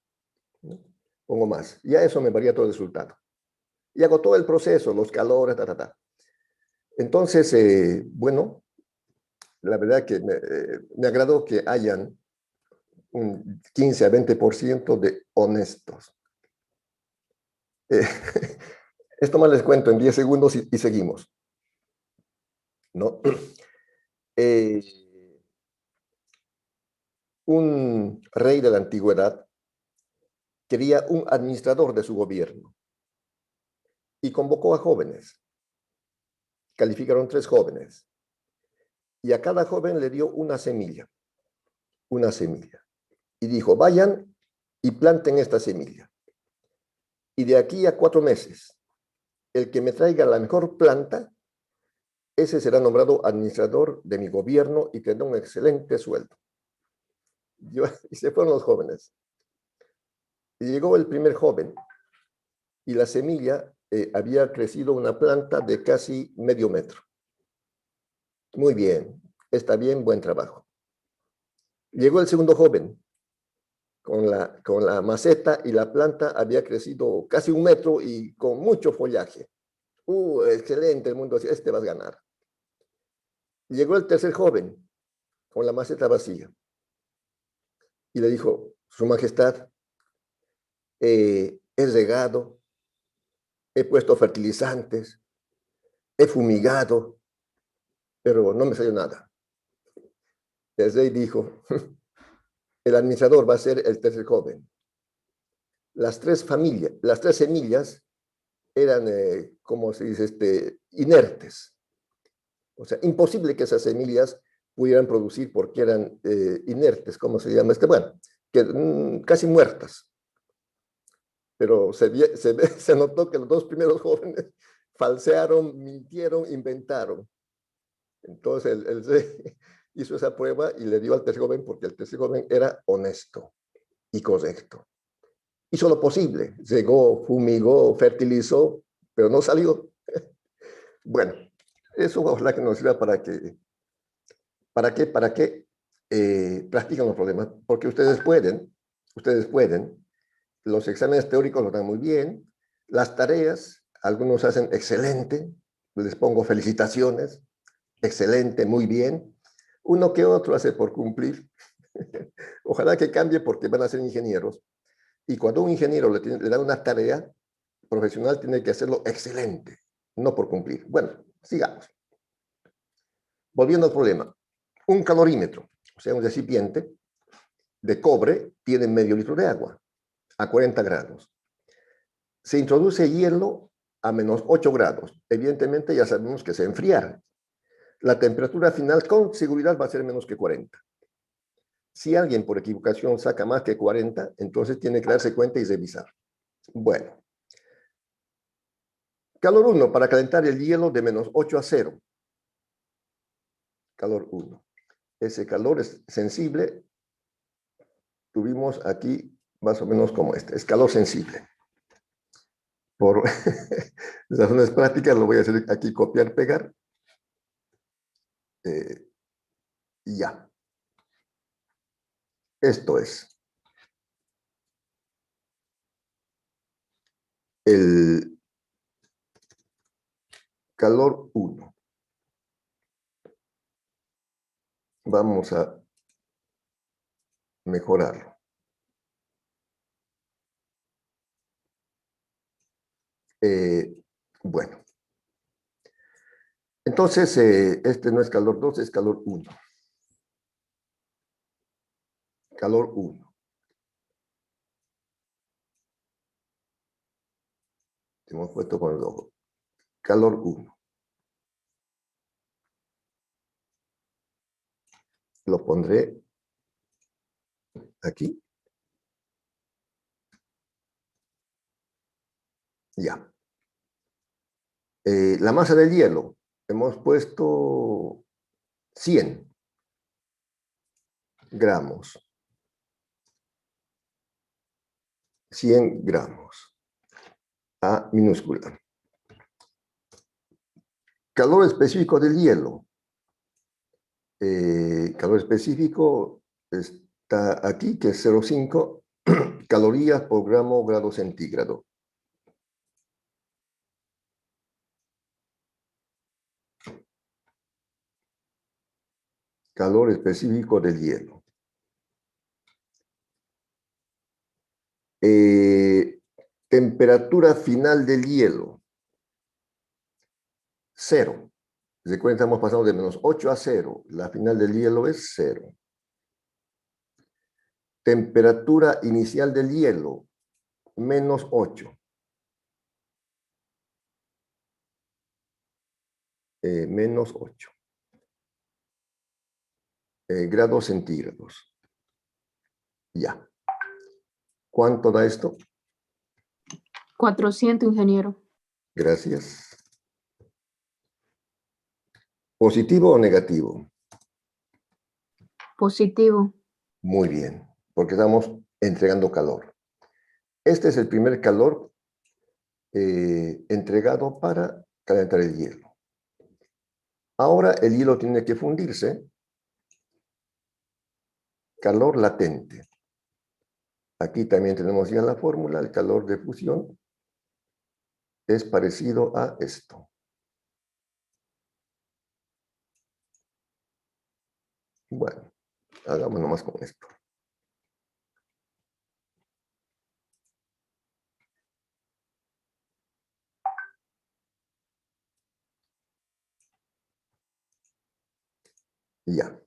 A: ¿no? Pongo más. Ya eso me varía todo el resultado. Y hago todo el proceso, los calores, Entonces, bueno, la verdad que me agradó que hayan un 15 a 20% de honestos. Esto más les cuento en 10 segundos y seguimos, ¿no? Un rey de la antigüedad quería un administrador de su gobierno y convocó a jóvenes. Calificaron 3 jóvenes y a cada joven le dio una semilla, y dijo, vayan y planten esta semilla. Y de aquí a 4 meses, el que me traiga la mejor planta, ese será nombrado administrador de mi gobierno y tendrá un excelente sueldo. Y se fueron los jóvenes. Y llegó el primer joven y la semilla había crecido una planta de casi medio metro. Muy bien, está bien, buen trabajo. Llegó el segundo joven con la maceta y la planta había crecido casi 1 metro y con mucho follaje. Excelente, el mundo decía, este vas a ganar. Llegó el tercer joven con la maceta vacía y le dijo, Su Majestad, he regado, he puesto fertilizantes, he fumigado, pero no me salió nada. El rey dijo, el administrador va a ser el tercer joven. Las 3 semillas eran, como se dice, inertes. O sea, imposible que esas semillas pudieran producir porque eran inertes, ¿cómo se llama? Bueno, que, casi muertas. Pero se notó que los 2 primeros jóvenes falsearon, mintieron, inventaron. Entonces el rey hizo esa prueba y le dio al tercer joven porque el tercer joven era honesto y correcto. Hizo lo posible, regó, fumigó, fertilizó, pero no salió. Bueno, eso ojalá que nos sirva para que practiquen los problemas, porque ustedes pueden, los exámenes teóricos lo dan muy bien, las tareas, algunos hacen excelente, les pongo felicitaciones, excelente, muy bien, uno que otro hace por cumplir. Ojalá que cambie porque van a ser ingenieros, y cuando un ingeniero le da una tarea profesional tiene que hacerlo excelente, no por cumplir. Bueno, sigamos. Volviendo al problema, un calorímetro, o sea, un recipiente de cobre tiene medio litro de agua a 40 grados. Se introduce hielo a menos 8 grados. Evidentemente ya sabemos que se enfriará. La temperatura final con seguridad va a ser menos que 40. Si alguien por equivocación saca más que 40, entonces tiene que darse cuenta y revisar. Bueno. Calor 1 para calentar el hielo de menos 8 a 0. Calor 1. Ese calor es sensible. Tuvimos aquí más o menos como este. Es calor sensible. Por razones prácticas lo voy a hacer aquí copiar, pegar. Ya. Esto es el calor 1. Vamos a mejorarlo. Bueno. Entonces, este no es calor 2, es calor 1. Calor 1. Hemos puesto con el ojo. Calor 1. Lo pondré aquí. Ya. La masa del hielo. Hemos puesto 100 gramos. 100 gramos. A minúscula. Calor específico del hielo. Calor específico está aquí, que es 0,5 calorías por grado centígrado. calor específico del hielo. Temperatura final del hielo. 0. Recuerden, estamos pasando de menos 8 a 0. La final del hielo es 0. Temperatura inicial del hielo, menos 8. Menos 8. Grados centígrados. Ya. ¿Cuánto da esto?
B: 400, ingeniero.
A: Gracias. ¿Positivo o negativo?
B: Positivo.
A: Muy bien, porque estamos entregando calor. Este es el primer calor entregado para calentar el hielo. Ahora el hielo tiene que fundirse. Calor latente. Aquí también tenemos ya la fórmula. El calor de fusión es parecido a esto. Bueno, hagamos nomás con esto. Ya.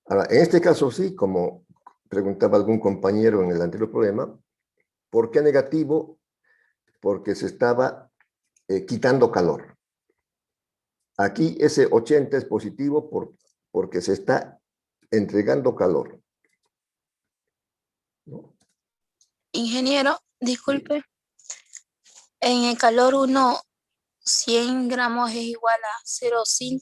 A: Ahora, en este caso sí, como preguntaba algún compañero en el anterior problema, ¿por qué negativo? Porque se estaba quitando calor. Aquí ese 80 es positivo porque se está entregando calor, ¿no?
F: Ingeniero, disculpe. En el calor 1, 100 gramos es igual a 0,5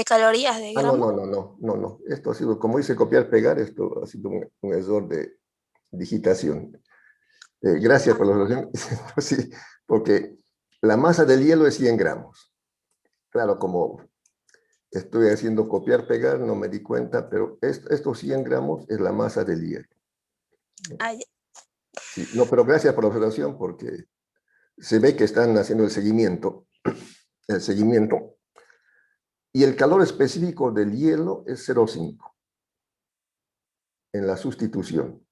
F: calorías de
A: Ah, no,
F: gramo.
A: no. Esto ha sido, como dice copiar, pegar, esto ha sido un error de digitación. Gracias por la solución. Sí, porque la masa del hielo es 100 gramos. Claro, como estoy haciendo copiar, pegar, no me di cuenta, pero estos 100 gramos es la masa del hielo.
F: Ay,
A: Sí, no, pero gracias por la observación porque se ve que están haciendo el seguimiento. Y el calor específico del hielo es 0,5 en la sustitución.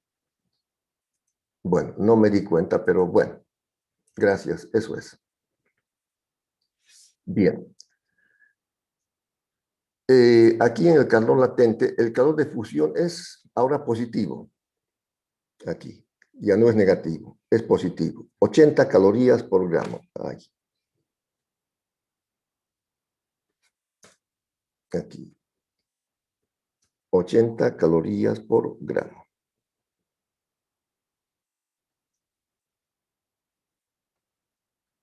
A: Bueno, no me di cuenta, pero bueno, gracias, eso es. Bien. Aquí en el calor latente, el calor de fusión es ahora positivo. Aquí, ya no es negativo, es positivo. 80 calorías por gramo. Ahí. Aquí. 80 calorías por gramo.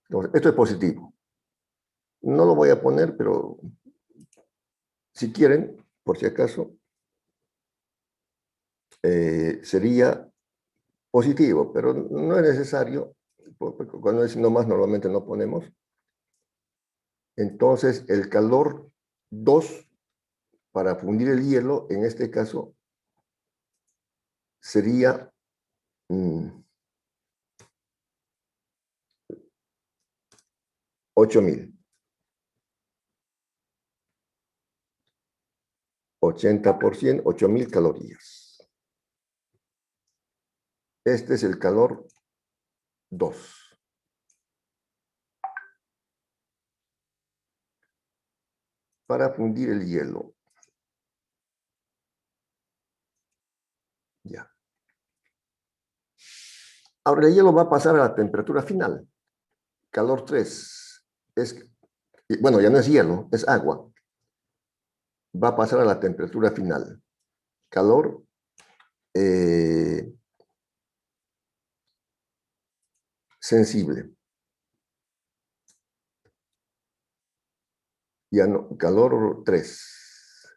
A: Entonces, esto es positivo. No lo voy a poner, pero si quieren, por si acaso, sería positivo, pero no es necesario, porque cuando es nomás normalmente no ponemos. Entonces, el calor 2 para fundir el hielo, en este caso, sería 8,000. 80%, 8,000 calorías. Este es el calor 2. Para fundir el hielo. Ya. Ahora el hielo va a pasar a la temperatura final. Calor 3. Bueno, ya no es hielo, es agua. Va a pasar a la temperatura final. Calor sensible. Ya no, calor 3.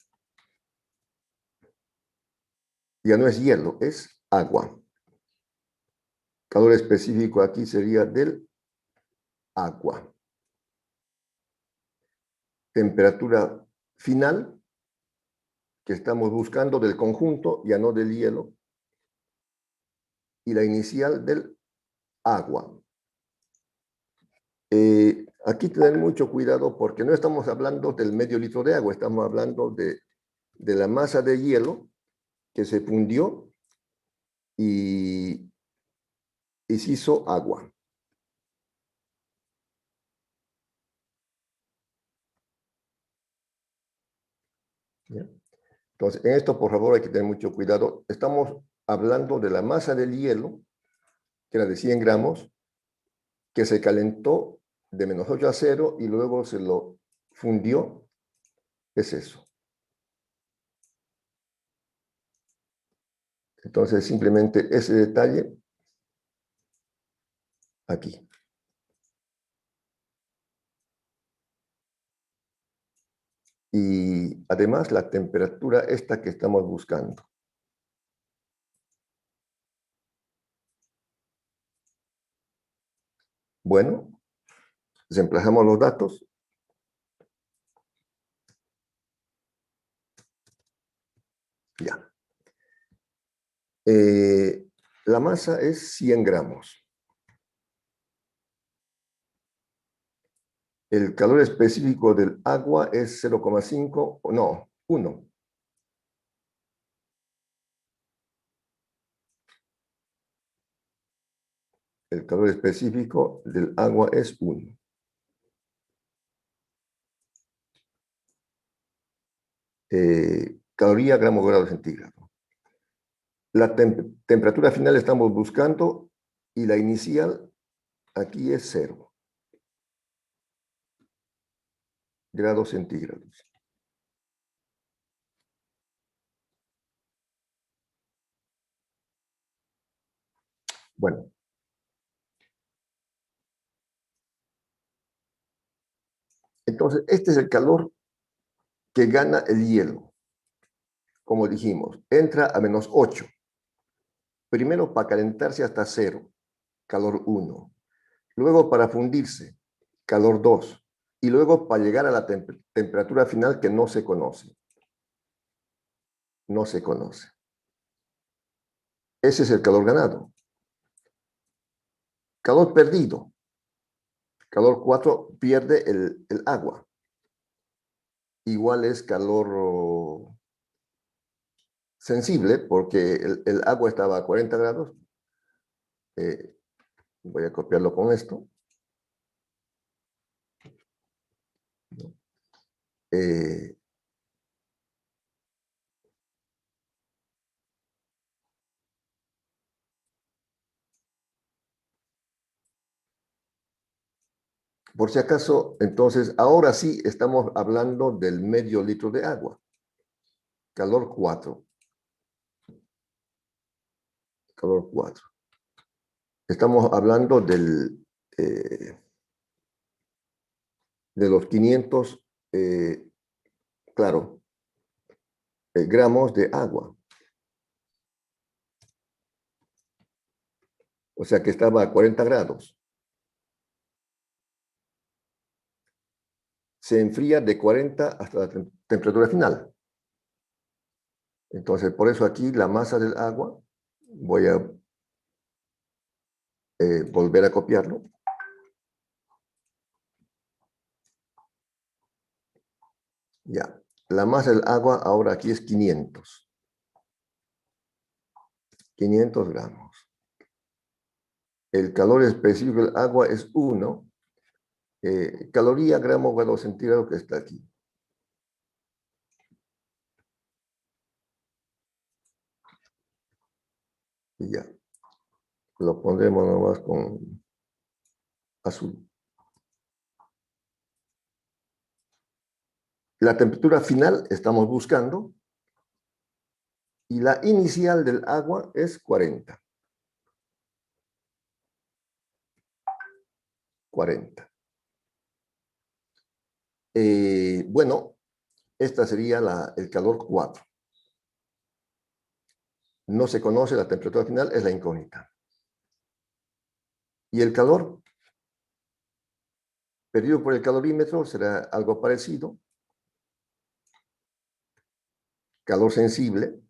A: Ya no es hielo, es agua. Calor específico aquí sería del agua. Temperatura final que estamos buscando del conjunto, ya no del hielo, y la inicial del agua. Aquí tener mucho cuidado porque no estamos hablando del medio litro de agua, estamos hablando de la masa de hielo que se fundió y se hizo agua. ¿Ya? Entonces, en esto, por favor, hay que tener mucho cuidado. Estamos hablando de la masa del hielo, que era de 100 gramos, que se calentó de -8 a 0 y luego se lo fundió. Es eso. Entonces, simplemente ese detalle aquí. Y además la temperatura esta que estamos buscando. Bueno, reemplazamos los datos. Ya. La masa es 100 gramos. El calor específico del agua es 0,5, no, 1. El calor específico del agua es 1. Caloría gramo grado centígrado. La temperatura final estamos buscando y la inicial aquí es 0 grados centígrados. Bueno. Entonces, este es el calor que gana el hielo. Como dijimos, entra a -8. Primero para calentarse hasta 0, calor 1. Luego para fundirse, calor 2. Y luego para llegar a la temperatura final que no se conoce. No se conoce. Ese es el calor ganado. Calor perdido. Calor 4 pierde el agua. Igual es calor sensible porque el agua estaba a 40 grados. Voy a copiarlo con esto. Por si acaso, entonces, ahora sí estamos hablando del medio litro de agua. Calor 4. Calor 4. Estamos hablando de los 500, claro, gramos de agua. O sea que estaba a 40 grados. Se enfría de 40 hasta la temperatura final. Entonces, por eso aquí la masa del agua, voy a volver a copiarlo. Ya, la masa del agua ahora aquí es 500. 500 gramos. El calor específico del agua es 1. Caloría gramo grado centígrado que está aquí. Y ya. Lo pondremos nomás con azul. La temperatura final estamos buscando y la inicial del agua es 40. 40. Bueno, esta sería el calor 4. No se conoce la temperatura final, es la incógnita. Y el calor perdido por el calorímetro será algo parecido. Calor sensible.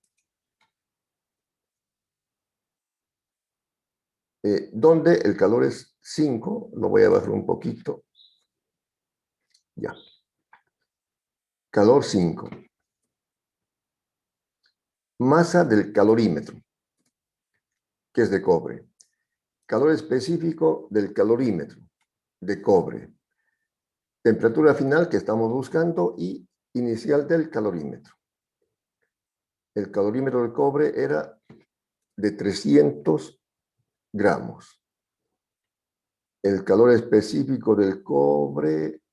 A: Donde el calor es 5, lo voy a bajar un poquito. Ya. Calor 5. Masa del calorímetro, que es de cobre. Calor específico del calorímetro, de cobre. Temperatura final que estamos buscando y inicial del calorímetro. El calorímetro del cobre era de 300 gramos. El calor específico del cobre,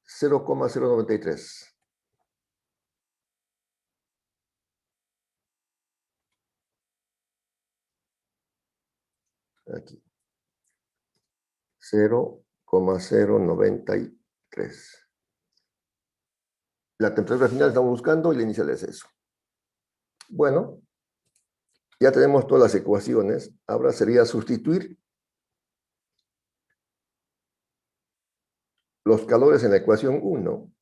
A: 0,093. Aquí. 0,093. La temperatura final estamos buscando y la inicial es eso. Bueno, ya tenemos todas las ecuaciones. Ahora sería sustituir los calores en la ecuación 1.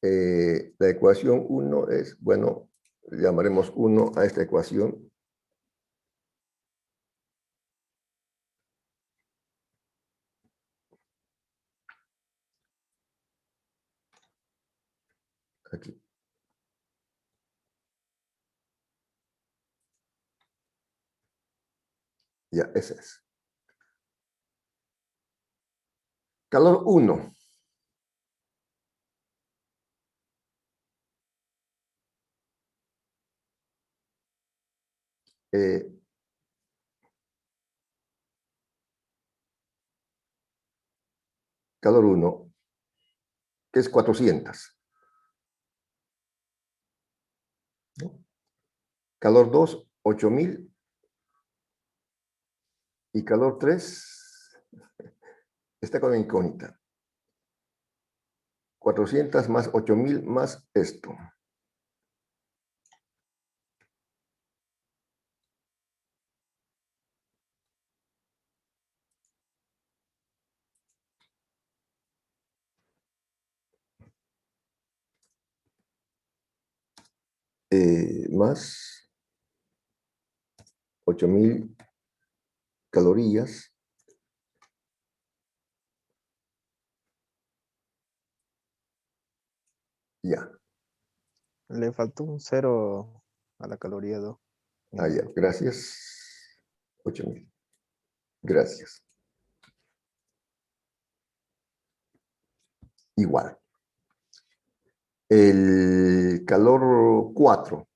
A: La ecuación 1 es, bueno, llamaremos 1 a esta ecuación. Aquí. Ya, ese es. Calor 1. Calor 1, que es 400. ¿No? Calor 2, 8000. Y calor 3 está con la incógnita. 400 más 8000 más esto. Más 8000 calorías. Ya.
G: Le faltó un 0 a la caloría 2.
A: Ah, ya. Gracias. 8000. Gracias. Igual. El calor 4.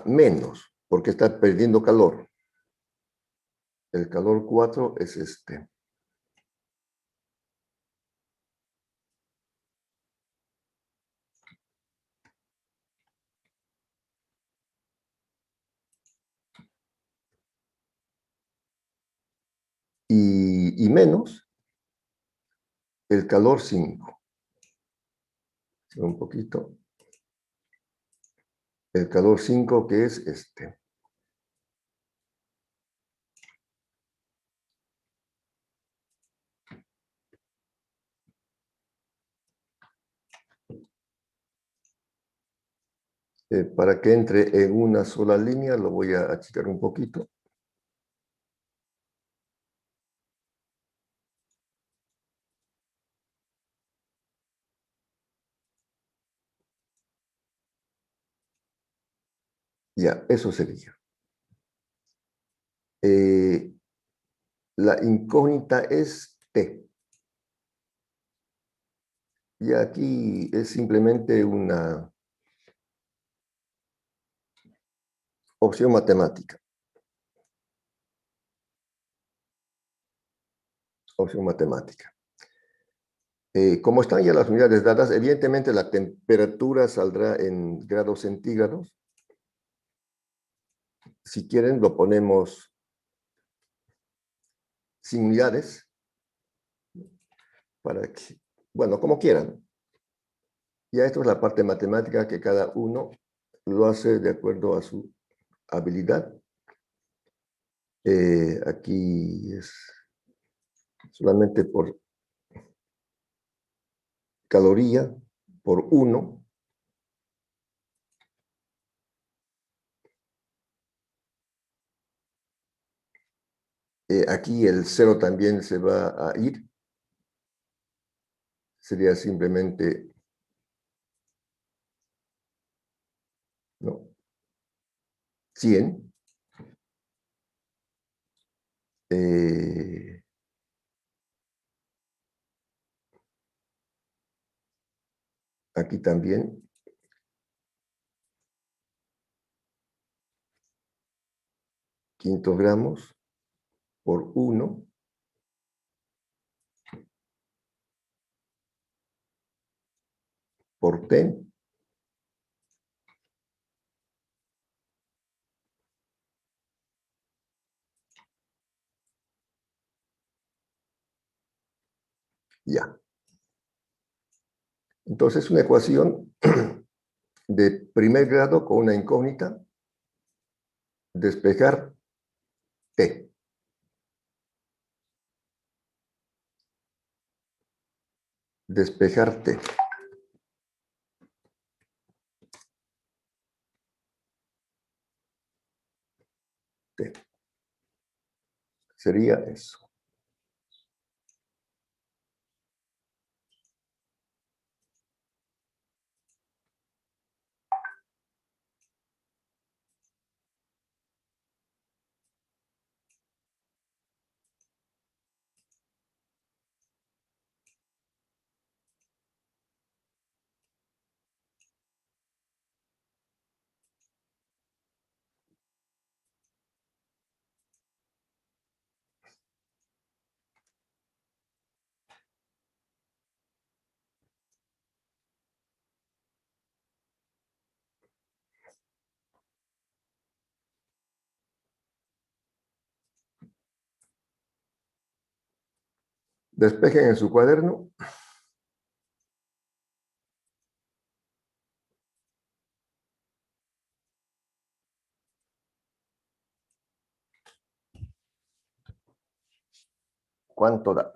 A: Menos, porque está perdiendo calor. El calor 4 es este. Y menos el calor 5. Un poquito. El calor 5 que es este. Para que entre en una sola línea, lo voy a achicar un poquito. Ya, eso sería. La incógnita es T. Y aquí es simplemente una opción matemática. Opción matemática. Como están ya las unidades dadas, evidentemente la temperatura saldrá en grados centígrados. Si quieren, lo ponemos sin unidades. Para que, bueno, como quieran. Ya esto es la parte matemática que cada uno lo hace de acuerdo a su habilidad. Aquí es solamente por caloría, por 1. aquí el 0 también se va a ir. Sería simplemente, ¿no? 100. Aquí también. gramos por 1 por t. Ya. Entonces, una ecuación de primer grado con una incógnita, despejar t. Despejar t. T. Sería eso. Despejen en su cuaderno. ¿Cuánto da?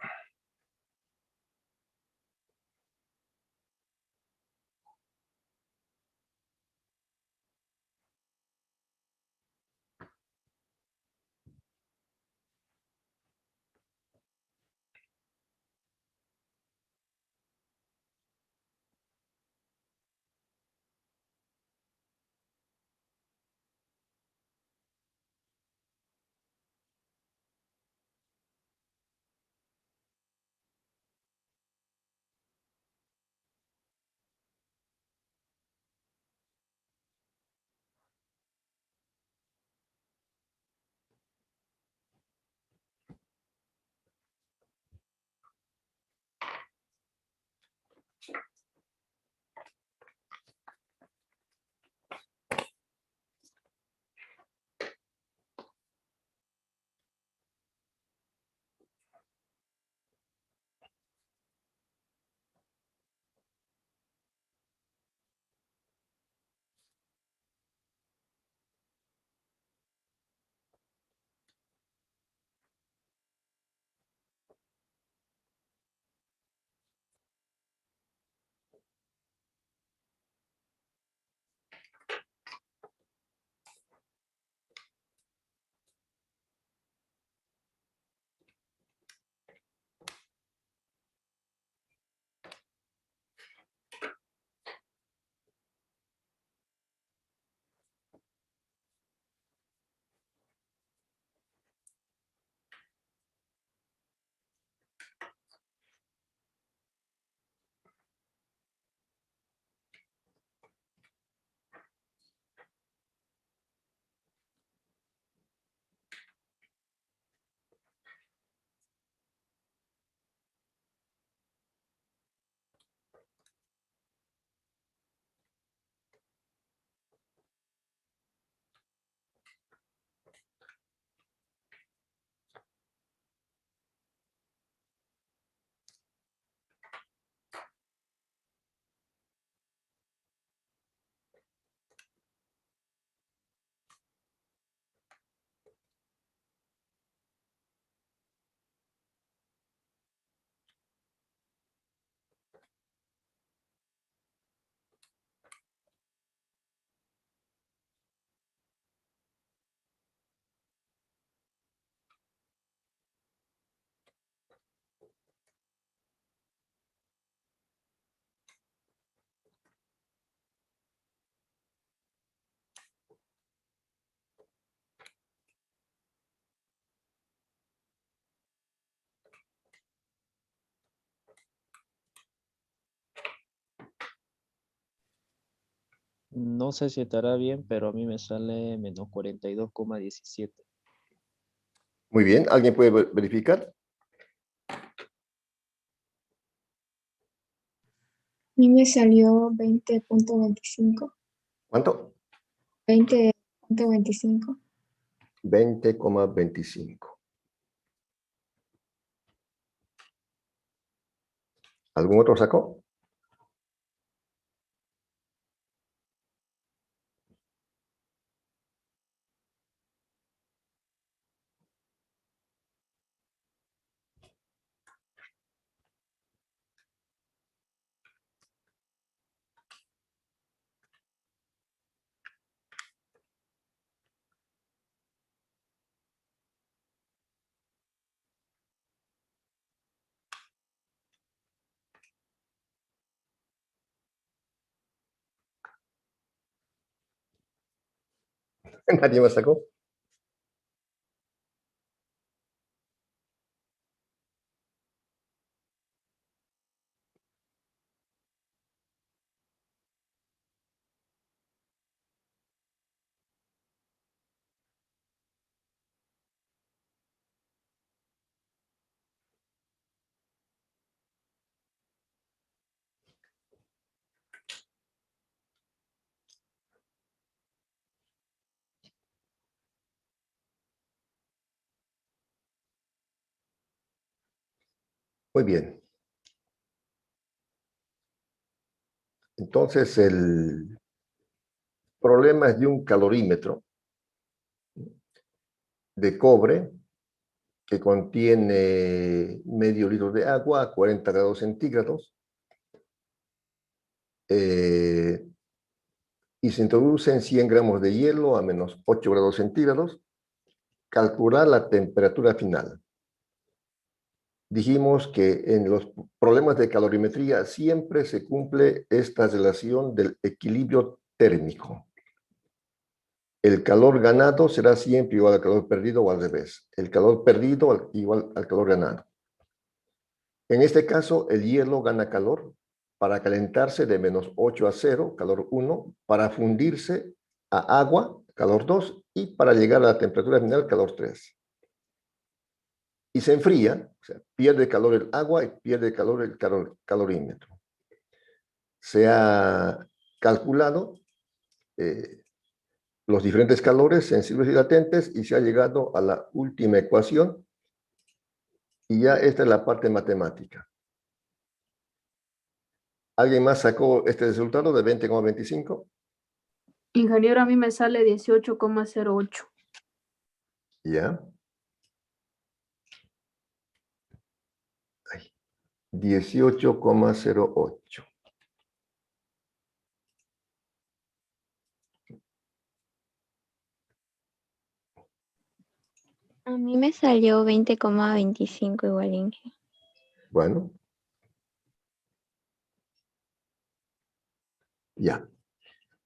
G: No sé si estará bien, pero a mí me sale menos 42,17.
A: Muy bien, ¿alguien puede verificar?
H: A mí me salió 20.25.
A: ¿Cuánto?
H: 20.25.
A: 20,25. ¿Algún otro sacó? ¿Nadie más sacó? Muy bien. Entonces, el problema es de un calorímetro de cobre que contiene medio litro de agua a 40 grados centígrados y se introducen 100 gramos de hielo a menos 8 grados centígrados. Calcular la temperatura final. Dijimos que en los problemas de calorimetría siempre se cumple esta relación del equilibrio térmico. El calor ganado será siempre igual al calor perdido o al revés. El calor perdido igual al calor ganado. En este caso, el hielo gana calor para calentarse de menos 8 a 0, calor 1, para fundirse a agua, calor 2, y para llegar a la temperatura final, calor 3. Y se enfría, o sea, pierde calor el agua y pierde calor el calorímetro. Se ha calculado los diferentes calores sensibles y latentes y se ha llegado a la última ecuación y ya esta es la parte matemática. ¿Alguien más sacó este resultado de 20,25?
B: Ingeniero, a mí me sale 18,08.
A: Ya. 18,08.
C: A mí me salió 20,25 igual, Inge.
A: Bueno. Ya.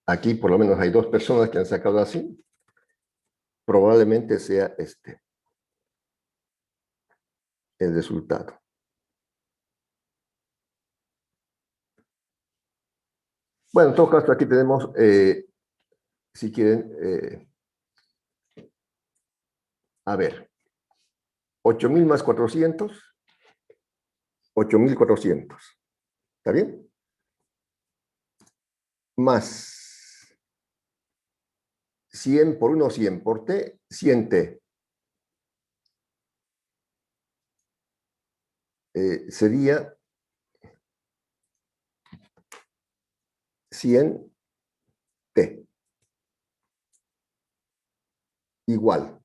A: Aquí por lo menos hay dos personas que han sacado así. Probablemente sea este el resultado. Bueno, en todo caso, aquí tenemos, si quieren, a ver, 8,000 más 400, 8,400. ¿Está bien? Más 100 por 1, 100 por T, 100T. Sería 100T. Igual.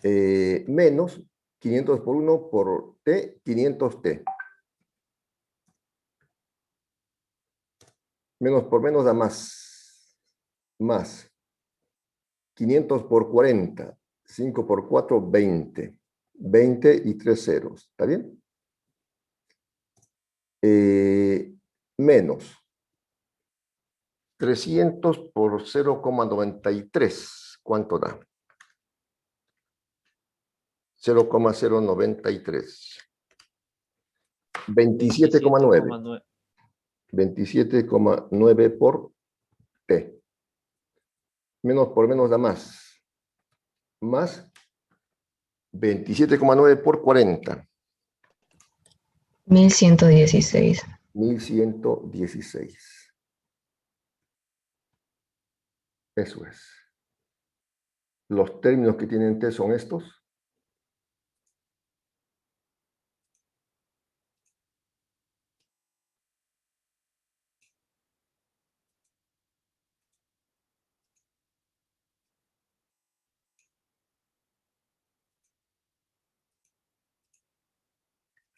A: Menos 500 por 1 por T, 500T. Menos por menos da más. Más. 500 por 40. 5 por 4, 20. 20 y 3 ceros. ¿Está bien? Menos 300 por 0,93. ¿Cuánto da? 0,093. 27,9. 27,9 por T. Menos por menos da más. Más 27,9 por 40.
I: 1116.
A: 1116. Eso es. Los términos que tienen T son estos.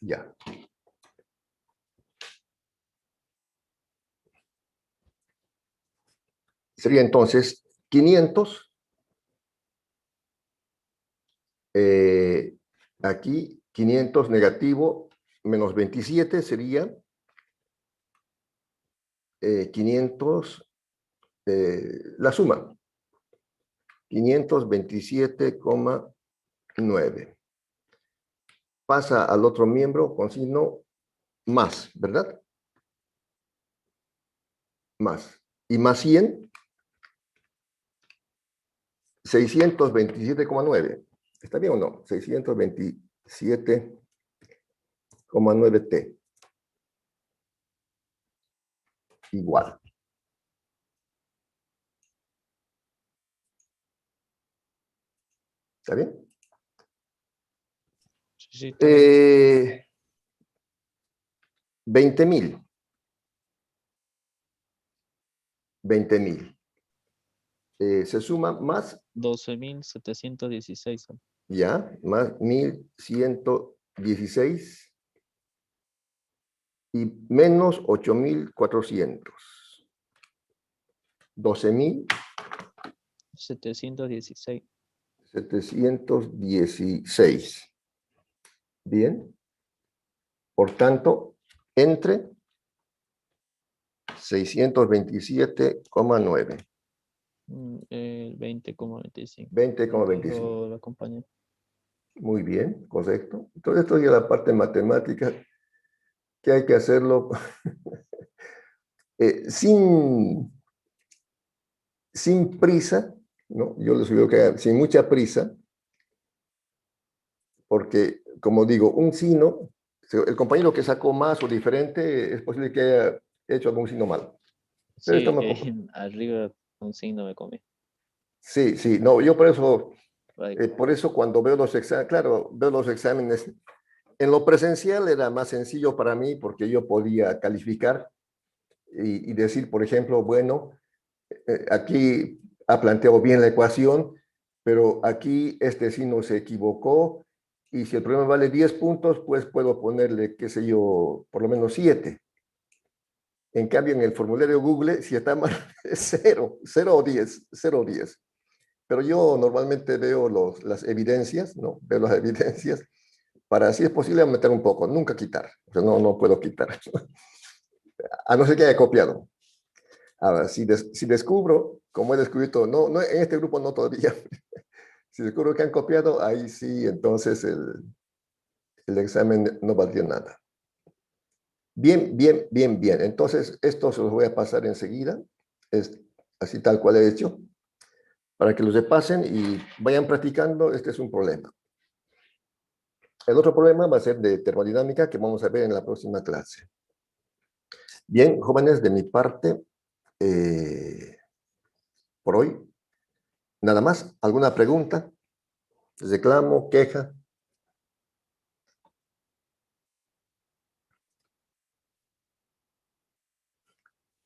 A: Ya. Sería entonces 500. Aquí 500 negativo menos 27 sería 500, la suma. 527,9. Pasa al otro miembro con signo más, ¿verdad? Más. Y más 100, 627,9. ¿Está bien o no? 627,9 T. Igual. ¿Está bien?
G: Sí, está bien.
A: 20,000. 20,000. Se suma más,
G: 12.716.
A: ya, más 1,116 y menos 8,400.
G: 716.
A: 12,716. Bien. Por tanto, entre 627,9.
G: El 20,25.
A: 20,25.
G: Dijo la compañera.
A: Muy bien, correcto. Entonces, esto ya es la parte matemática que hay que hacerlo sin prisa, ¿no? Yo les digo que hagan sin mucha prisa, porque, como digo, un signo, el compañero que sacó más o diferente, es posible que haya hecho algún signo mal. Pero
G: Sí,
A: esto me...
G: arriba un signo me comí.
A: Sí, sí, no, yo por eso
G: Ahí.
A: Por eso cuando veo los exámenes, claro, veo los exámenes, en lo presencial era más sencillo para mí porque yo podía calificar y decir, por ejemplo, bueno, aquí ha planteado bien la ecuación, pero aquí este signo se equivocó y si el problema vale 10 puntos, pues puedo ponerle, qué sé yo, por lo menos 7. En cambio, en el formulario Google, si está mal, es 0, 0 o 10, 0 o 10. Pero yo normalmente veo las evidencias, ¿no? Veo las evidencias para, si es posible, aumentar un poco, nunca quitar. O sea, no puedo quitar. A no ser que haya copiado. Ahora, si descubro, como he descubierto, no, en este grupo no todavía, si descubro que han copiado, ahí sí, entonces el examen no valió nada. Bien, bien, bien, bien. Entonces, esto se los voy a pasar enseguida, es así tal cual he hecho, para que los repasen y vayan practicando. Este es un problema. El otro problema va a ser de termodinámica que vamos a ver en la próxima clase. Bien, jóvenes, de mi parte, por hoy, nada más. ¿Alguna pregunta? ¿Reclamo? ¿Queja?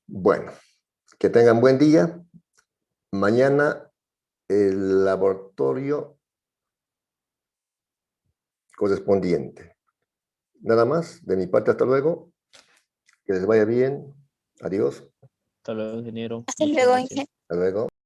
A: Bueno, que tengan buen día. Mañana el laboratorio correspondiente. Nada más, de mi parte, hasta luego. Que les vaya bien. Adiós.
G: Hasta luego, ingeniero.
F: Hasta
G: Muchas
F: luego,
G: gracias.
F: ingeniero.
A: Hasta luego.